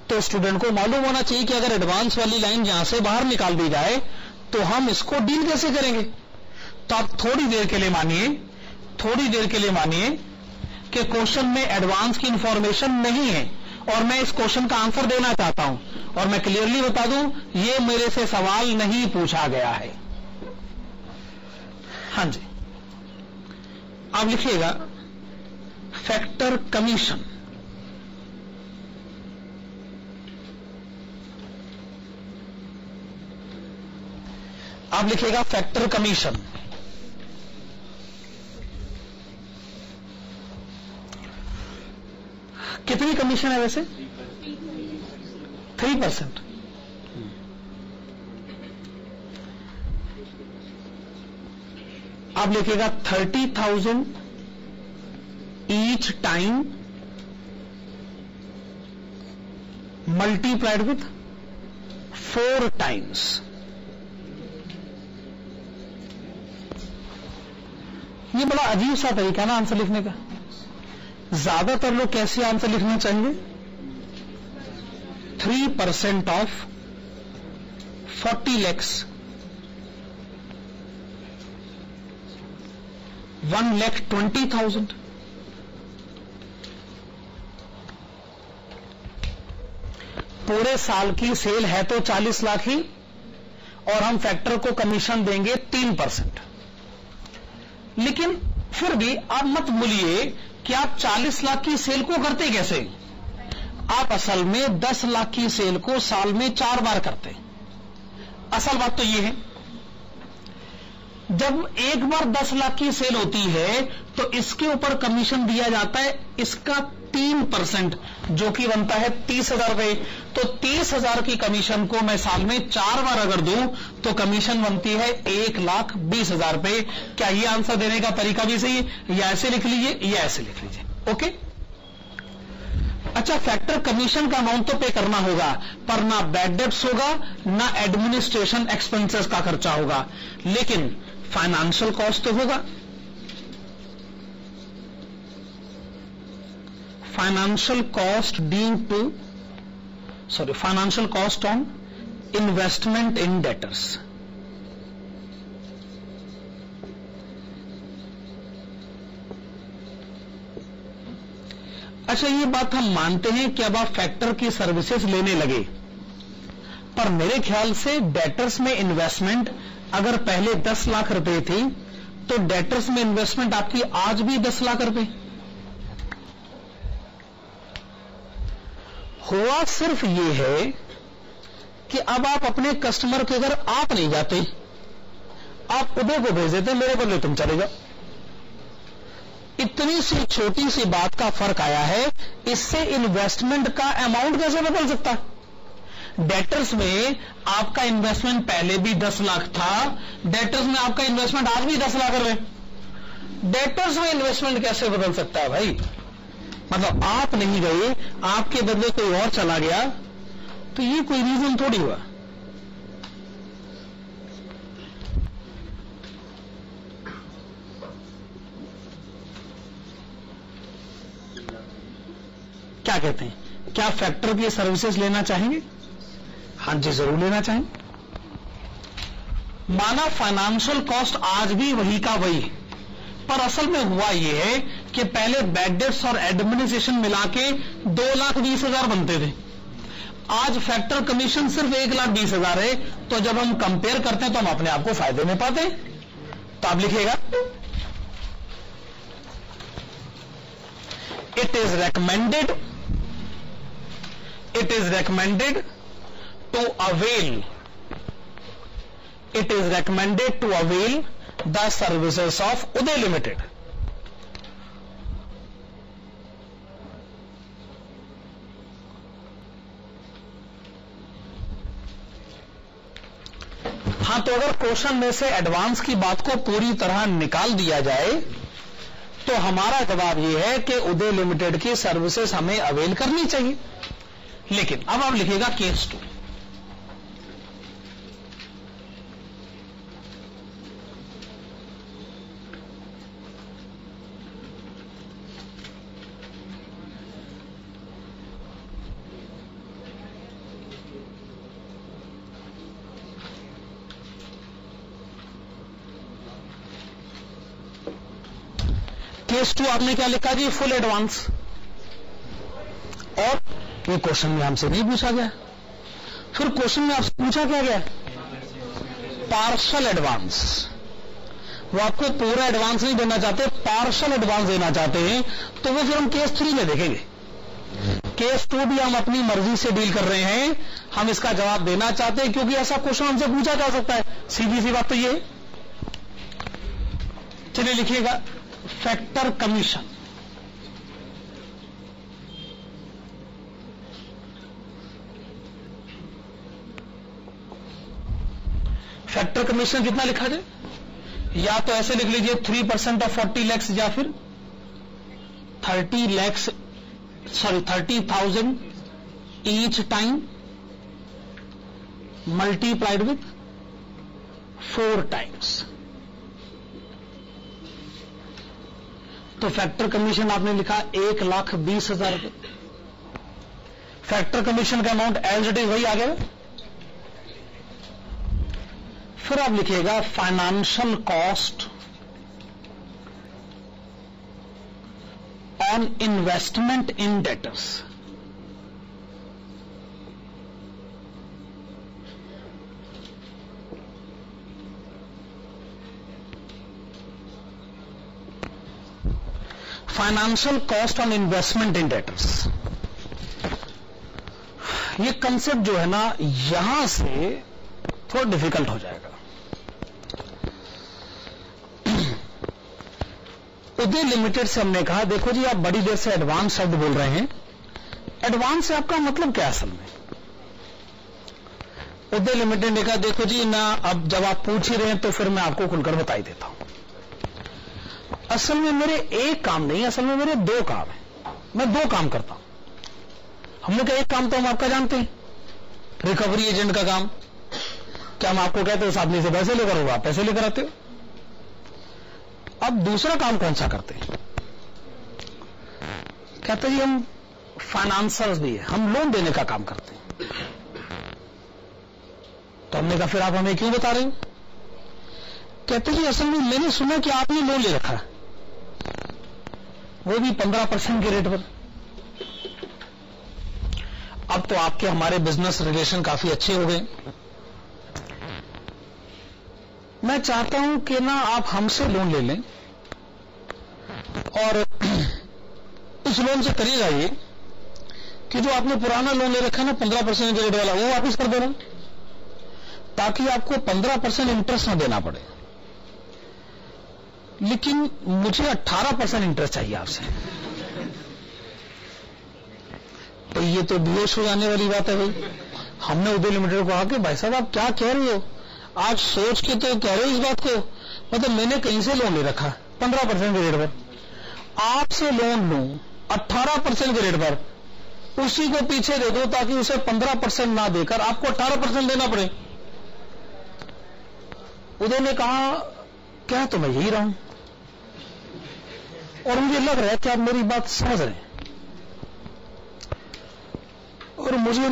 तो स्टूडेंट को मालूम होना चाहिए कि अगर एडवांस वाली लाइन यहां से बाहर निकाल दी जाए तो हम इसको डील कैसे करेंगे. तो आप थोड़ी देर के लिए मानिए कि क्वेश्चन में एडवांस की इंफॉर्मेशन नहीं है और मैं इस क्वेश्चन का आंसर देना चाहता हूं, और मैं क्लियरली बता दूं ये मेरे से सवाल नहीं पूछा गया है. हां जी, आप लिखिएगा फैक्टर कमीशन. आप लिखिएगा फैक्टर कमीशन. कितनी कमीशन है वैसे? 3%. आप लिखिएगा 30,000 each time multiplied with 4 times. ये बड़ा अजीब सा तरीका ना आंसर लिखने का. ज्यादातर लोग कैसे आंसर लिखना चाहेंगे? 3% ऑफ 40 lakhs, 1,20,000. पूरे साल की सेल है तो 40 लाख ही, और हम फैक्टर को कमीशन देंगे 3%. लेकिन फिर भी आप मत भूलिए कि आप 40 लाख की सेल को करते कैसे. आप असल में 10 लाख की सेल को साल में 4 बार करते. असल बात तो यह है, जब एक बार 10 लाख की सेल होती है तो इसके ऊपर कमीशन दिया जाता है इसका 3%, जो कि बनता है 30,000 रुपए. तो 30,000 की कमीशन को मैं साल में 4 बार अगर दूं तो कमीशन बनती है 1,20,000 रुपए. क्या ये आंसर देने का तरीका भी सही है? या ऐसे लिख लीजिए या ऐसे लिख लीजिए. ओके. अच्छा, फैक्टर कमीशन का अमाउंट तो पे करना होगा, पर ना बैड डेब्ट्स होगा ना एडमिनिस्ट्रेशन एक्सपेंसेस का खर्चा होगा, लेकिन फाइनेंशियल कॉस्ट तो होगा. financial cost on investment in debtors. अच्छा, ये बात हम मानते हैं कि अब आप फैक्टर की सर्विसेज लेने लगे, पर मेरे ख्याल से डेटर्स में इन्वेस्टमेंट अगर पहले 10 लाख रुपए थी तो डेटर्स में इन्वेस्टमेंट आपकी आज भी 10 लाख रुपए. हुआ सिर्फ ये है कि अब आप अपने कस्टमर के घर आप नहीं जाते, आप उदय को भेज देते, मेरे बदले तुम चले जाओ. इतनी सी छोटी सी बात का फर्क आया है, इससे इन्वेस्टमेंट का अमाउंट कैसे बदल सकता है. डेटर्स में आपका इन्वेस्टमेंट पहले भी 10 लाख था, डेटर्स में आपका इन्वेस्टमेंट आज भी 10 लाख रुपए. डेटर्स में इन्वेस्टमेंट कैसे बदल सकता है भाई? मतलब आप नहीं गए, आपके बदले कोई और चला गया, तो ये कोई रीजन थोड़ी हुआ. क्या कहते हैं? क्या फैक्टर की सर्विसेज लेना चाहेंगे? हाँ जी, जरूर लेना चाहेंगे। माना फाइनेंशियल कॉस्ट आज भी वही का वही, पर असल में हुआ यह है कि पहले बैड डेट्स और एडमिनिस्ट्रेशन मिला के 2,20,000 बनते थे। आज फैक्टर कमीशन सिर्फ 1,20,000 है। तो जब हम कंपेयर करते हैं तो हम अपने आप को फायदे में पाते हैं। तो आप लिखिएगा, it is recommended to avail the services of Uday Limited. हाँ, तो अगर क्वेश्चन में से एडवांस की बात को पूरी तरह निकाल दिया जाए तो हमारा जवाब यह है कि उदय लिमिटेड की सर्विसेज हमें अवेल करनी चाहिए। लेकिन अब आप लिखिएगा केस 2। केस 2 आपने क्या लिखा जी? Full advance. और ये क्वेश्चन में हमसे नहीं पूछा गया। फिर क्वेश्चन में आपसे पूछा क्या गया? Partial advance. वो आपको पूरा एडवांस नहीं देना चाहते, पार्शल एडवांस देना चाहते हैं। तो वो फिर हम केस 3 में देखेंगे। केस 2 भी हम अपनी मर्जी से डील कर रहे हैं, हम इसका जवाब देना चाहते हैं क्योंकि ऐसा क्वेश्चन हमसे पूछा जा सकता है। सीधी सी बात तो ये है। चलिए लिखिएगा, फैक्टर कमीशन। फैक्टर कमीशन कितना लिखा जाए? या तो ऐसे लिख लीजिए 3% ऑफ 40 lakhs या फिर 30,000 each time multiplied with 4 times। तो फैक्टर कमीशन आपने लिखा 1,20,000 रुपए। फैक्टर कमीशन का अमाउंट एज इट इज वही आ गया। फिर आप लिखिएगा financial cost on investment in debtors. Financial cost on investment in debtors. ये कंसेप्ट जो है ना, यहां से थोड़ा डिफिकल्ट हो जाएगा। उदय लिमिटेड से हमने कहा, देखो जी आप बड़ी देर से एडवांस शब्द बोल रहे हैं। एडवांस से आपका मतलब क्या असल में? उदय लिमिटेड ने कहा, देखो जी ना, अब जब आप पूछ ही रहे हैं तो फिर मैं आपको खुलकर बता ही देता हूं। असल में मेरे एक काम नहीं, असल में मेरे 2 काम है। मैं 2 काम करता हूं। हमने कहा एक काम तो हम आपका जानते हैं, रिकवरी एजेंट का काम। क्या हम आपको कहते हैं उस आदमी से पैसे लेकर होगा, आप पैसे लेकर आते हो। अब दूसरा काम कौन सा करते हैं? कहते जी हम फाइनेंसर्स भी है, हम लोन देने का काम करते हैं। तो हमने कहा फिर आप हमें क्यों बता रहे हो? कहते जी असल में मैंने सुना कि आपने लोन ले रखा है, वो भी 15% के रेट पर। अब तो आपके हमारे बिजनेस रिलेशन काफी अच्छे हो गए। मैं चाहता हूं कि ना आप हमसे लोन ले लें और उस लोन से करिएगा ये कि जो आपने पुराना लोन ले रखा है ना 15% के रेट वाला, वो वापस कर देना, ताकि आपको 15% इंटरेस्ट ना देना पड़े। लेकिन मुझे 18% इंटरेस्ट चाहिए आपसे। तो ये तो बेहोश हो जाने वाली बात है भाई। हमने उदय लिमिटेड को कहा कि भाई साहब आप क्या कह रहे हो, आज सोच के तो कह रहे हो इस बात को। मतलब मैंने कहीं से लोन ले रखा 15% के रेट पर, आपसे लोन लूं 18% के रेट पर, उसी को पीछे दे दो ताकि उसे 15% ना देकर आपको 18% देना पड़े। उदय ने कहा क्या तो मैं यही रहा हूं, और मुझे लग रहा है कि आप मेरी बात समझ रहे हैं। और मुझे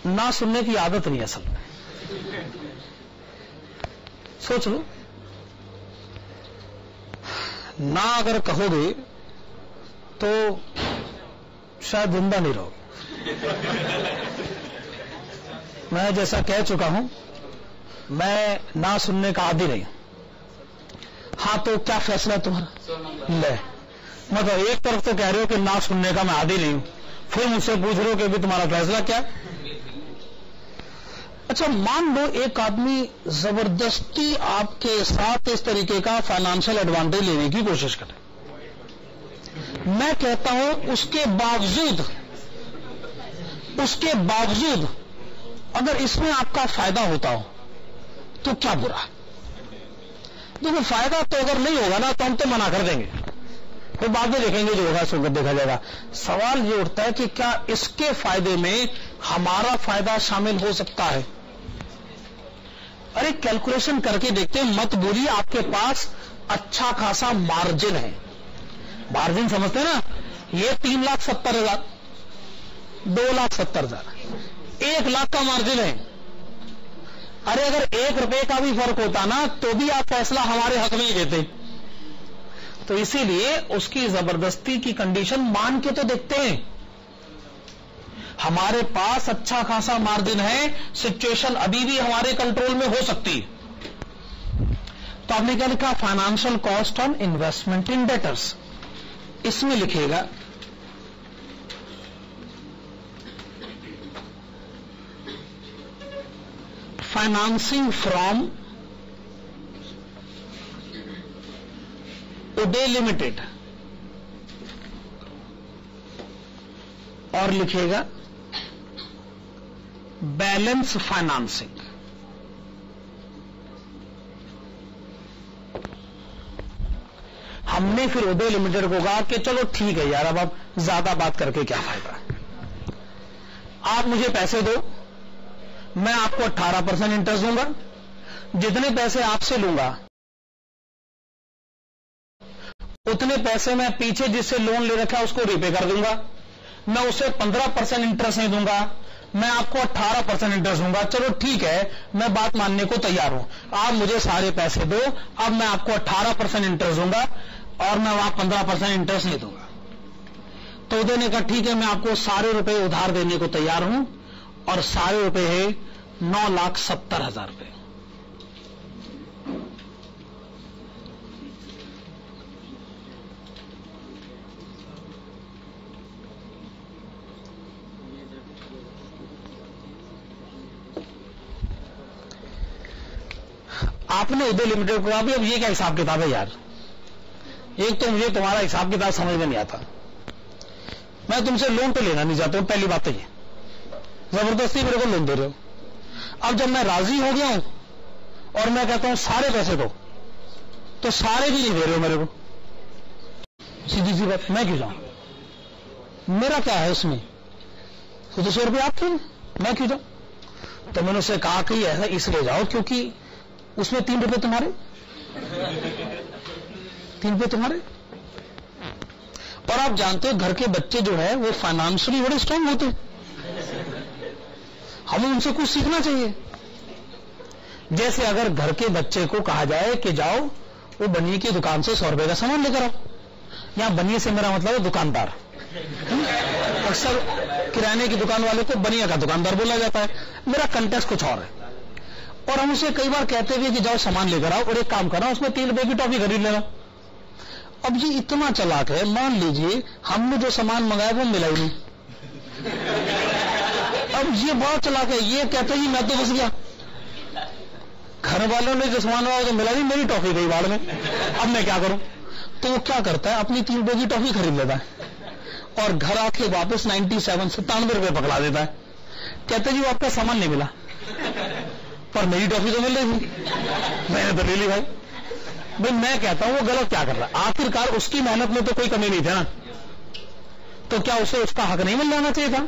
ना सुनने की आदत नहीं असल में। सोच लो, ना अगर कहोगे तो शायद जिंदा नहीं रहोगे। मैं जैसा कह चुका हूं, मैं ना सुनने का आदी नहीं। हाँ, तो क्या फैसला है तुम्हारा? ले, मतलब एक तरफ तो कह रहे हो कि ना सुनने का मैं आदी नहीं हूं, फिर मुझसे पूछ रहे हो कि भी तुम्हारा फैसला क्या है? अच्छा, मान लो एक आदमी जबरदस्ती आपके साथ इस तरीके का फाइनेंशियल एडवांटेज लेने की कोशिश करे। मैं कहता हूं उसके बावजूद अगर इसमें आपका फायदा होता हो तो क्या बुरा? देखो, फायदा तो अगर नहीं होगा ना तो हम तो मना कर देंगे, फिर बाद में देखेंगे जो होगा सो देखा जाएगा। सवाल ये उठता है कि क्या इसके फायदे में हमारा फायदा शामिल हो सकता है? अरे कैलकुलेशन करके देखते हैं, मत बोलिए आपके पास अच्छा खासा मार्जिन है। मार्जिन समझते हैं ना? ये 3,70,000, 2,70,000, 1 लाख का मार्जिन है। अरे अगर 1 रुपए का भी फर्क होता ना तो भी आप फैसला हमारे हक में ही देते। तो इसीलिए उसकी जबरदस्ती की कंडीशन मान के तो देखते हैं। हमारे पास अच्छा खासा मार्जिन है, सिचुएशन अभी भी हमारे कंट्रोल में हो सकती है। तो आपने क्या लिखा? Financial cost on investment in debtors. इसमें लिखेगा फाइनेंसिंग फ्रॉम उदय लिमिटेड, और लिखेगा बैलेंस फाइनेंसिंग। हमने फिर उदय लिमिटेड को कहा कि चलो ठीक है यार, अब आप ज्यादा बात करके क्या फायदा है, आप मुझे पैसे दो, मैं आपको 18% इंटरेस्ट दूंगा, जितने पैसे आपसे लूंगा उतने पैसे मैं पीछे जिससे लोन ले रखा है उसको रिपे कर दूंगा, मैं उसे 15% इंटरेस्ट नहीं दूंगा, मैं आपको 18% इंटरेस्ट दूंगा। चलो ठीक है, मैं बात मानने को तैयार हूं, आप मुझे सारे पैसे दो, अब मैं आपको 18% इंटरेस्ट दूंगा और मैं वहां 15% इंटरेस्ट नहीं दूंगा। तो उदय ने कहा ठीक है, मैं आपको सारे रुपए उधार देने को तैयार हूं, और सारे रुपए है 9,70,000 रुपए। आपने उदय लिमिटेड को कहा भी अब ये क्या हिसाब किताब है यार, एक तो मुझे तुम्हारा हिसाब किताब समझ में नहीं आता, मैं तुमसे लोन तो लेना नहीं चाहता हूं, पहली बात तो ये, जबरदस्ती मेरे को लोन दे रहे हो। अब जब मैं राजी हो गया हूं और मैं कहता हूं सारे पैसे दो, तो सारे भी नहीं दे रहे हो मेरे को, सीधी सी बात, मैं क्यों जाऊं? मेरा क्या है उसमें? तो 200 रुपये आपके, मैं क्यों जाऊं? तो मैंने उससे कहा कि ऐसा इसलिए जाओ क्योंकि उसमें 3 रुपए तुम्हारे, 3 रुपए तुम्हारे। और आप जानते हो घर के बच्चे जो है वो फाइनेंशियली बड़े स्ट्रांग होते हैं, हमें उनसे कुछ सीखना चाहिए। जैसे अगर घर के बच्चे को कहा जाए कि जाओ वो बनिए की दुकान से 100 रुपए का सामान लेकर आओ, यहां बनिए से मेरा मतलब है दुकानदार, अक्सर किराने की दुकान वाले को बनिया का दुकानदार बोला जाता है, मेरा कंटेक्स्ट कुछ और है। और हम उसे कई बार कहते हुए कि जाओ सामान लेकर आओ और एक काम करना उसमें 3 रुपए की टॉफी खरीद लेना। अब ये इतना चालाक है, मान लीजिए हमने जो सामान मंगाया वो मिला ही नहीं, अब ये बहुत चालाक है, ये कहते ही मैं तो बस गया, घर वालों ने जो सामान मंगाया तो मिला नहीं, मेरी टॉफी गई बाढ़ में, अब मैं क्या करूं? तो वो क्या करता है, अपनी 3 रुपए की टॉफी खरीद लेता है और घर आके वापस 97 रुपए पकड़ा देता है, कहते जी वो आपका सामान नहीं मिला पर मेरी टॉफी तो मिल रही थी, मैंने तो ले ली। भाई मैं कहता हूं वो गलत क्या कर रहा है, आखिरकार उसकी मेहनत में तो कोई कमी नहीं थी ना, तो क्या उसे उसका हक नहीं मिल जाना चाहिए था?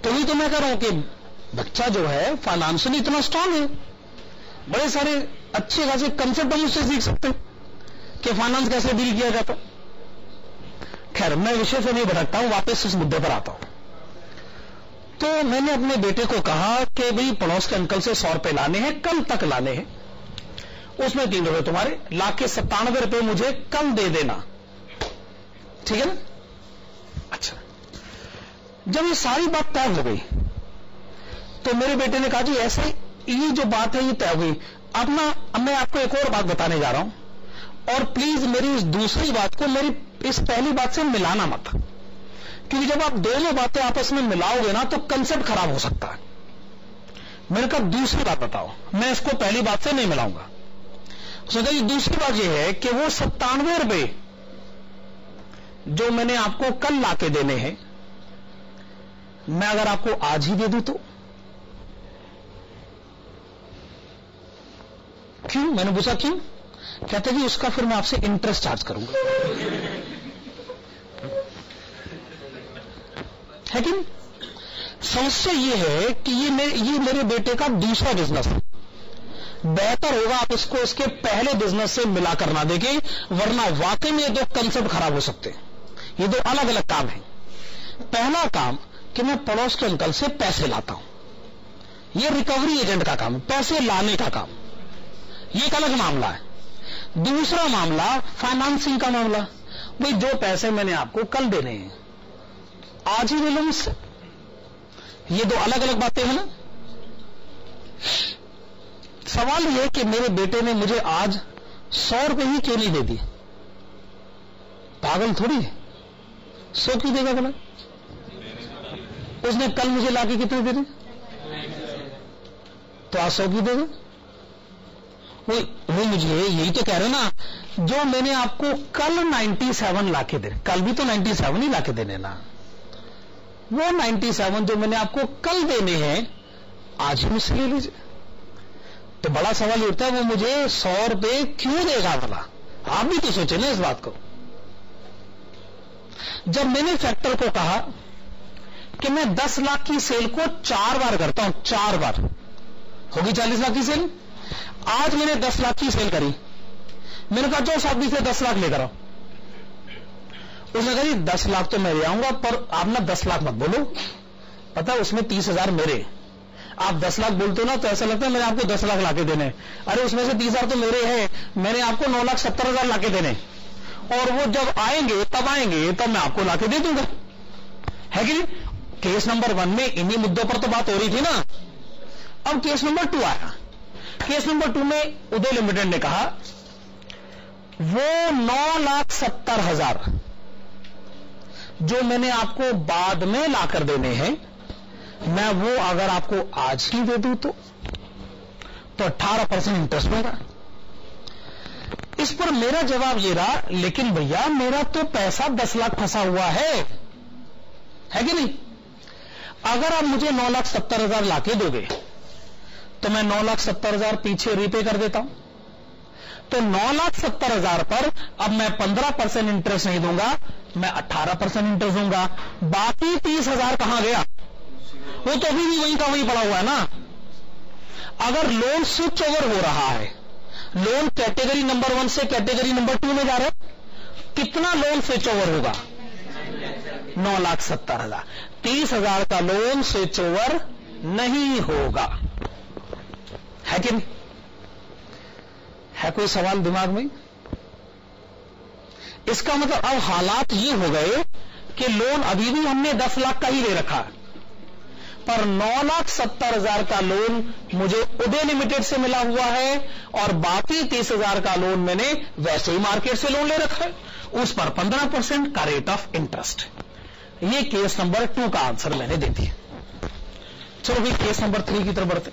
तो ही तो मैं कह रहा हूं कि बच्चा जो है फाइनेंशियली इतना स्ट्रांग है, बड़े सारे अच्छे खासे कंसेप्ट हम उससे सीख सकते हैं कि फाइनेंस कैसे डील किया जाता। खैर मैं विषय से नहीं भटकता हूं, वापस इस मुद्दे पर आता हूं। तो मैंने अपने बेटे को कहा कि भाई पड़ोस के अंकल से 100 रुपए लाने हैं, कल तक लाने हैं, उसमें 3 रुपए तुम्हारे, लाके 97 रुपए मुझे कल दे देना, ठीक है ना? अच्छा, जब ये सारी बात तय हो गई तो मेरे बेटे ने कहा जी ऐसे ये जो बात है ये तय हो गई, अब मैं आपको एक और बात बताने जा रहा हूं, और प्लीज मेरी इस दूसरी बात को मेरी इस पहली बात से मिलाना मत, क्योंकि जब आप दोनों बातें आपस में मिलाओगे ना तो कंसेप्ट खराब हो सकता है। मैंने कहा दूसरी बात बताओ, मैं इसको पहली बात से नहीं मिलाऊंगा। उसने कहा दूसरी बात यह है कि वो 97 रुपए जो मैंने आपको कल लाके देने हैं, मैं अगर आपको आज ही दे दूं तो? क्यों? मैंने पूछा क्यों? कहते कि उसका फिर मैं आपसे इंटरेस्ट चार्ज करूंगा, है कि नहीं? समस्या ये है कि ये मेरे बेटे का दूसरा बिजनेस है, बेहतर होगा आप इसको इसके पहले बिजनेस से मिला कर ना देखें, वरना वाकई में ये दो कंसेप्ट खराब हो सकते हैं। ये दो अलग अलग काम है। पहला काम कि मैं पड़ोस के अंकल से पैसे लाता हूं, ये रिकवरी एजेंट का काम है, पैसे लाने का काम, ये एक अलग मामला है। दूसरा मामला फाइनेंसिंग का मामला, भाई जो पैसे मैंने आपको कल देने हैं आज ही ले लो मुझसे, ये दो अलग अलग बातें हैं ना। सवाल यह है कि मेरे बेटे ने मुझे आज 100 रुपए ही क्यों नहीं दे दिए? पागल थोड़ी है, 100 क्यों देगा भला? उसने कल मुझे लाके कितने दे दिए? तो आज 100 क्यों देगा? वो मुझे यही तो कह रहे ना, जो मैंने आपको कल 97 लाके दे, कल भी तो 97 ही लाके देने ना, वो 97 जो मैंने आपको कल देने हैं आज ही मुझसे ले लीजिए। तो बड़ा सवाल उठता है वो मुझे 100 रुपए क्यों देगा भला? आप भी तो सोचे ना इस बात को। जब मैंने फैक्टर को कहा कि मैं 10 लाख की सेल को 4 बार करता हूं, 4 बार होगी 40 लाख की सेल, आज मैंने 10 लाख की सेल करी, मैंने कहा जो साथी से 10 लाख लेकर आओ। उसने कहा जी 10 लाख तो मैं ले आऊंगा, पर आप ना 10 लाख मत बोलो, पता है उसमें 30,000 मेरे, आप 10 लाख बोलते हो ना तो ऐसा लगता है मैंने आपको 10 लाख लाके देने, अरे उसमें से 30,000 तो मेरे हैं, मैंने आपको 9,70,000 लाके देने, और वो जब आएंगे तब मैं आपको लाके दे दूंगा, है कि नहीं? केस नंबर 1 में इन्हीं मुद्दों पर तो बात हो रही थी ना। अब केस नंबर 2 आया। केस नंबर 2 में उदय लिमिटेड ने कहा वो 9,70,000 जो मैंने आपको बाद में लाकर देने हैं, मैं वो अगर आपको आज ही दे दूं तो 18% इंटरेस्ट होगा। इस पर मेरा जवाब ये रहा, लेकिन भैया मेरा तो पैसा 10 लाख फंसा हुआ है कि नहीं? अगर आप मुझे 9,70,000 लाके दोगे तो मैं 9,70,000 पीछे रीपे कर देता हूं, तो 9,70,000 पर अब मैं 15% इंटरेस्ट नहीं दूंगा, मैं 18% इंटरेस्ट दूंगा। बाकी 30,000 कहां गया? वो तो अभी भी वहीं का वहीं पड़ा हुआ है ना। अगर लोन स्विच ओवर हो रहा है, लोन कैटेगरी नंबर 1 से कैटेगरी नंबर 2 में जा रहा है, कितना लोन स्विच ओवर होगा? 9,70,000। 30,000 का लोन स्विच ओवर नहीं होगा, है कि नहीं? है कोई सवाल दिमाग में? इसका मतलब अब हालात ये हो गए कि लोन अभी भी हमने 10 लाख का ही ले रखा है, पर 9,70,000 का लोन मुझे उदय लिमिटेड से मिला हुआ है, और बाकी 30,000 का लोन मैंने वैसे ही मार्केट से लोन ले रखा है, उस पर 15% का रेट ऑफ इंटरेस्ट। ये केस नंबर 2 का आंसर मैंने दे दिया। चलो भाई केस नंबर 3 की तरफ बढ़ते।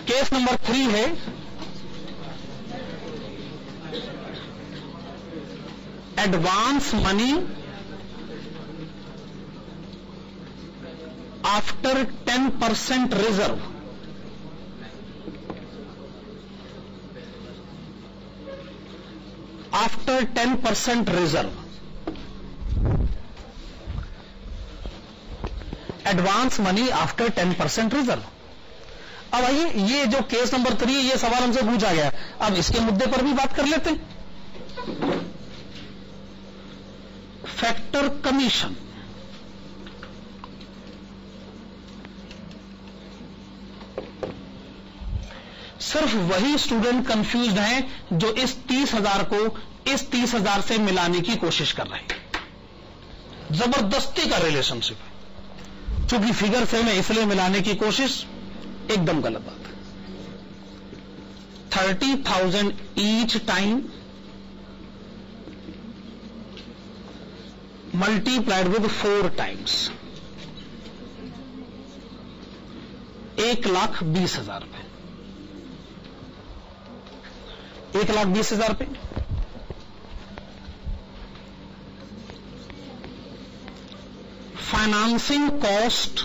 केस नंबर 3 है advance money after 10% reserve. After 10% reserve, advance money after 10% reserve. अब आइए, ये जो केस नंबर 3 ये सवाल हमसे पूछा गया, अब इसके मुद्दे पर भी बात कर लेते हैं। फैक्टर कमीशन, सिर्फ वही स्टूडेंट कंफ्यूज्ड हैं जो इस 30,000 को इस 30,000 से मिलाने की कोशिश कर रहे हैं। जबरदस्ती का रिलेशनशिप है, क्योंकि फिगर से में इसलिए मिलाने की कोशिश, एकदम गलत बात है। 30,000 each time multiplied with 4 times 1,20,000 रुपए, 1,20,000 रुपए। Financing cost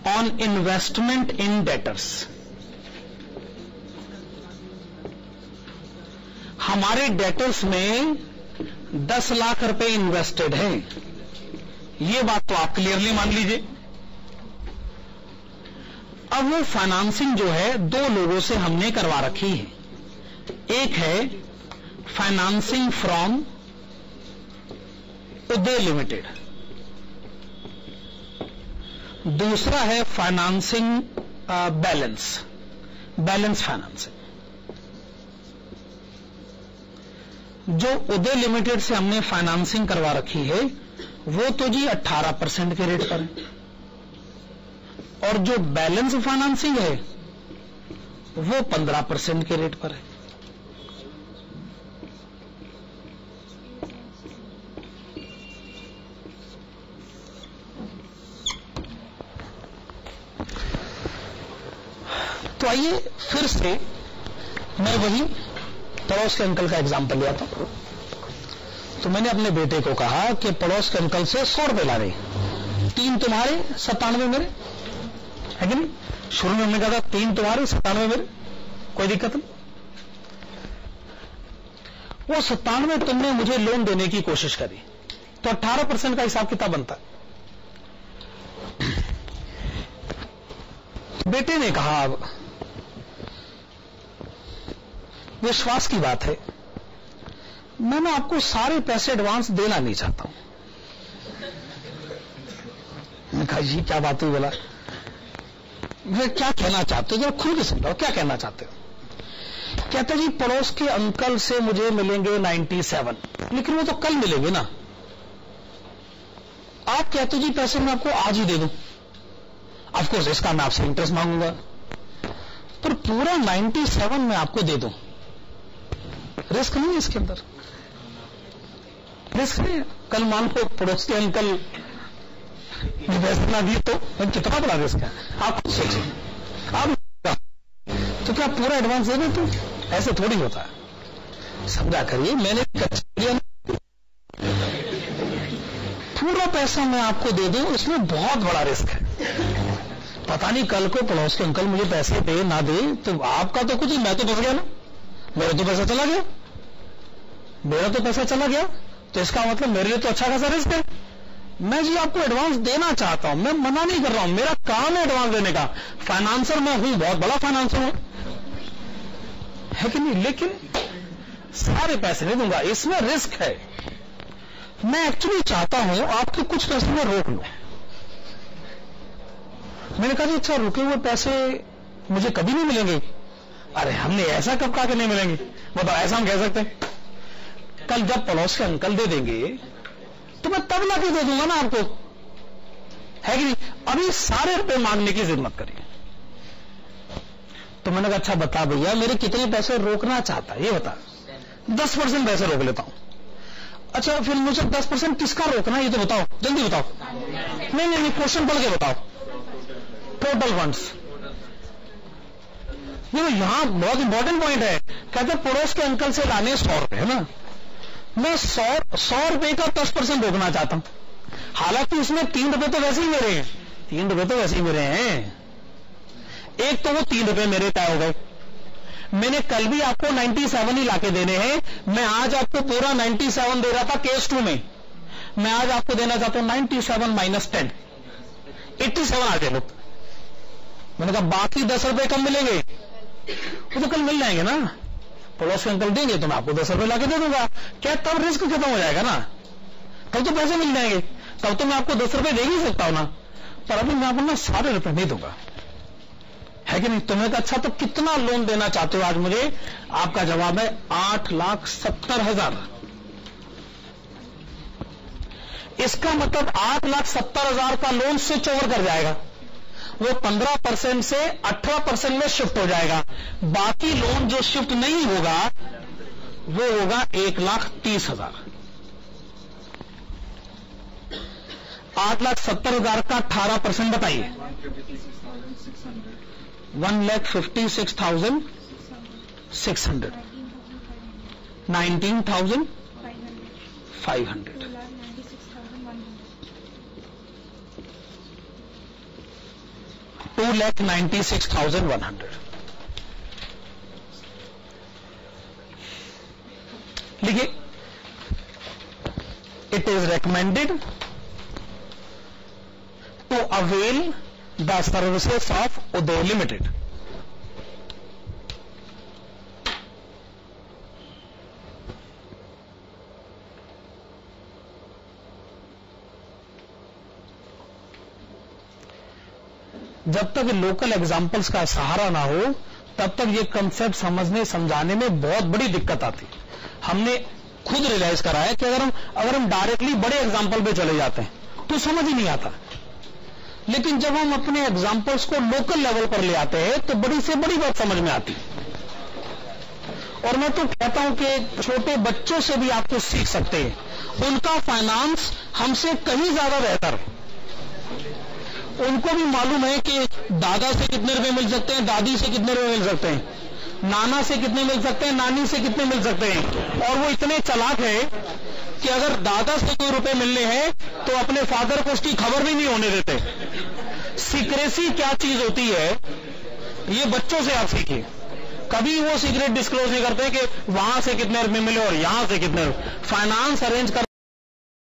on investment in debtors, हमारे डेटर्स में 10 लाख रुपए इन्वेस्टेड है, ये बात तो आप क्लियरली मान लीजिए। अब वो फाइनेंसिंग जो है 2 लोगों से हमने करवा रखी है, एक है फाइनेंसिंग फ्रॉम उदय लिमिटेड, दूसरा है फाइनेंसिंग बैलेंस फाइनेंसिंग। जो उदय लिमिटेड से हमने फाइनेंसिंग करवा रखी है वो तो जी 18% के रेट पर है, और जो बैलेंस फाइनेंसिंग है वो 15% के रेट पर है। तो आइए फिर से मैं वही पड़ोस के अंकल का एग्जाम्पल लिया था। तो मैंने अपने बेटे को कहा कि पड़ोस के अंकल से 100 रुपए ला रहे, 3 तुम्हारे 97 मेरे, है कि नहीं? शुरू में हमने कहा था 3 तुम्हारे 97 मेरे, कोई दिक्कत नहीं। वो 97 तुमने मुझे लोन देने की कोशिश करी तो 18% का हिसाब किताब बनता। बेटे ने कहा अब विश्वास की बात है, मैं आपको सारे पैसे एडवांस देना नहीं चाहता हूं। मैंने कहा जी क्या बात हुई? बोला वे क्या कहना चाहते हो, जरा खुल के समझाओ क्या कहना चाहते हो। कहते जी पड़ोस के अंकल से मुझे मिलेंगे 97, लेकिन वो तो कल मिलेंगे ना। आप कहते जी पैसे मैं आपको आज ही दे दूं, ऑफ कोर्स इसका मैं आपसे इंटरेस्ट मांगूंगा, पर पूरा 97 मैं आपको दे दूं। रिस्क नहीं है इसके अंदर, रिस्क नहीं है। कल मान लो पड़ोस के अंकल पैसे ना दिए तो कितना बड़ा रिस्क है, आप खुद सोचिए। आप तो क्या पूरा एडवांस दे दें? तो ऐसे थोड़ी होता है, समझा करिए। मैंने पूरा पैसा मैं आपको दे दूं, इसमें बहुत बड़ा रिस्क है। पता नहीं कल को पड़ोस के अंकल मुझे पैसे दे ना दे, तो आपका तो कुछ, मैं तो फंस गया ना, मेरा तो पैसा चला गया, तो इसका मतलब मेरे लिए तो अच्छा खासा रिस्क है। मैं जी आपको एडवांस देना चाहता हूं, मैं मना नहीं कर रहा हूं, मेरा काम है एडवांस देने का, फाइनेंसर मैं हूं, बहुत बड़ा फाइनेंसर हूं, है कि नहीं, लेकिन सारे पैसे नहीं दूंगा, इसमें रिस्क है। मैं एक्चुअली चाहता हूं आपके कुछ पैसे में रोक लूं। मैंने कहा जी अच्छा रुके हुए पैसे मुझे कभी नहीं मिलेंगे। अरे हमने ऐसा कब कहा कि नहीं मिलेंगे, बताओ, ऐसा हम कह सकते हैं? कल जब पड़ोस के अंकल दे देंगे तो मैं तब लाके दे दूंगा ना आपको, है कि नहीं? अभी सारे रुपए मांगने की जिद मत करिए। तो मैंने कहा अच्छा बता भैया मेरे कितने पैसे रोकना चाहता है ये बता। 10% पैसे रोक लेता हूं। अच्छा फिर मुझे 10% किसका रोकना है ये तो बताओ, जल्दी बताओ। नहीं क्वेश्चन पढ़ के बताओ। टोटल फंड्स, यहां बहुत इंपॉर्टेंट पॉइंट है। कहते पड़ोस के अंकल से लाने 100 रुपए है ना, मैं 100 रुपए का 10% रोकना चाहता हूं। हालांकि उसमें 3 रुपए तो वैसे ही मेरे हैं, 3 रुपए तो वैसे ही मेरे हैं। एक तो वो 3 रुपए मेरे तय हो गए। मैंने कल भी आपको 97 ही लाके देने हैं, मैं आज आपको पूरा 97 दे रहा था केस 2 में, मैं आज आपको देना चाहता हूं 97 माइनस 10, 87 आ गए लोग। मैंने कहा बाकी 10 रुपए कम मिलेंगे, वो तो कल मिल जाएंगे ना, पड़ोस के अंकल देंगे तो मैं आपको 10 रुपए लाके दे दूंगा। क्या तब रिस्क खत्म हो जाएगा ना, तब तो पैसे मिल जाएंगे, तब तो मैं आपको 10 रुपए दे ही सकता हूं ना। पर अभी मैं आपको ना सारे रुपए नहीं दूंगा, है कि नहीं? तुम्हें तो अच्छा, तो कितना लोन देना चाहते हो आज मुझे? आपका जवाब है 8,70,000। इसका मतलब 8,70,000 का लोन स्विच ओवर कर जाएगा, वो 15% से 18% में शिफ्ट हो जाएगा। बाकी लोन जो शिफ्ट नहीं होगा वो होगा 1,30,000। 8,70,000 का 18% बताइए। 1,56,600, 19,500, 2,96,100। लिखिए, it is recommended to avail the services of Uday limited. जब तक लोकल एग्जाम्पल्स का सहारा ना हो तब तक ये कंसेप्ट समझने समझाने में बहुत बड़ी दिक्कत आती। हमने खुद रियलाइज करा है कि अगर हम डायरेक्टली बड़े एग्जाम्पल पे चले जाते हैं तो समझ ही नहीं आता, लेकिन जब हम अपने एग्जाम्पल्स को लोकल लेवल पर ले आते हैं तो बड़ी से बड़ी बात समझ में आती। और मैं तो कहता हूं कि छोटे बच्चों से भी आप तो सीख सकते हैं, उनका फाइनेंस हमसे कहीं ज्यादा बेहतर है। उनको भी मालूम है कि दादा से कितने रुपए मिल सकते हैं, दादी से कितने रुपए मिल सकते हैं, नाना से कितने मिल सकते हैं, नानी से कितने मिल सकते हैं। और वो इतने चालाक है कि अगर दादा से कोई रुपए मिलने हैं तो अपने फादर को उसकी खबर भी नहीं होने देते। सीक्रेसी क्या चीज होती है ये बच्चों से आप सीखिए। कभी वो सीक्रेट डिस्क्लोज नहीं करते कि वहां से कितने रुपए मिले और यहां से कितने। फाइनेंस अरेंज कर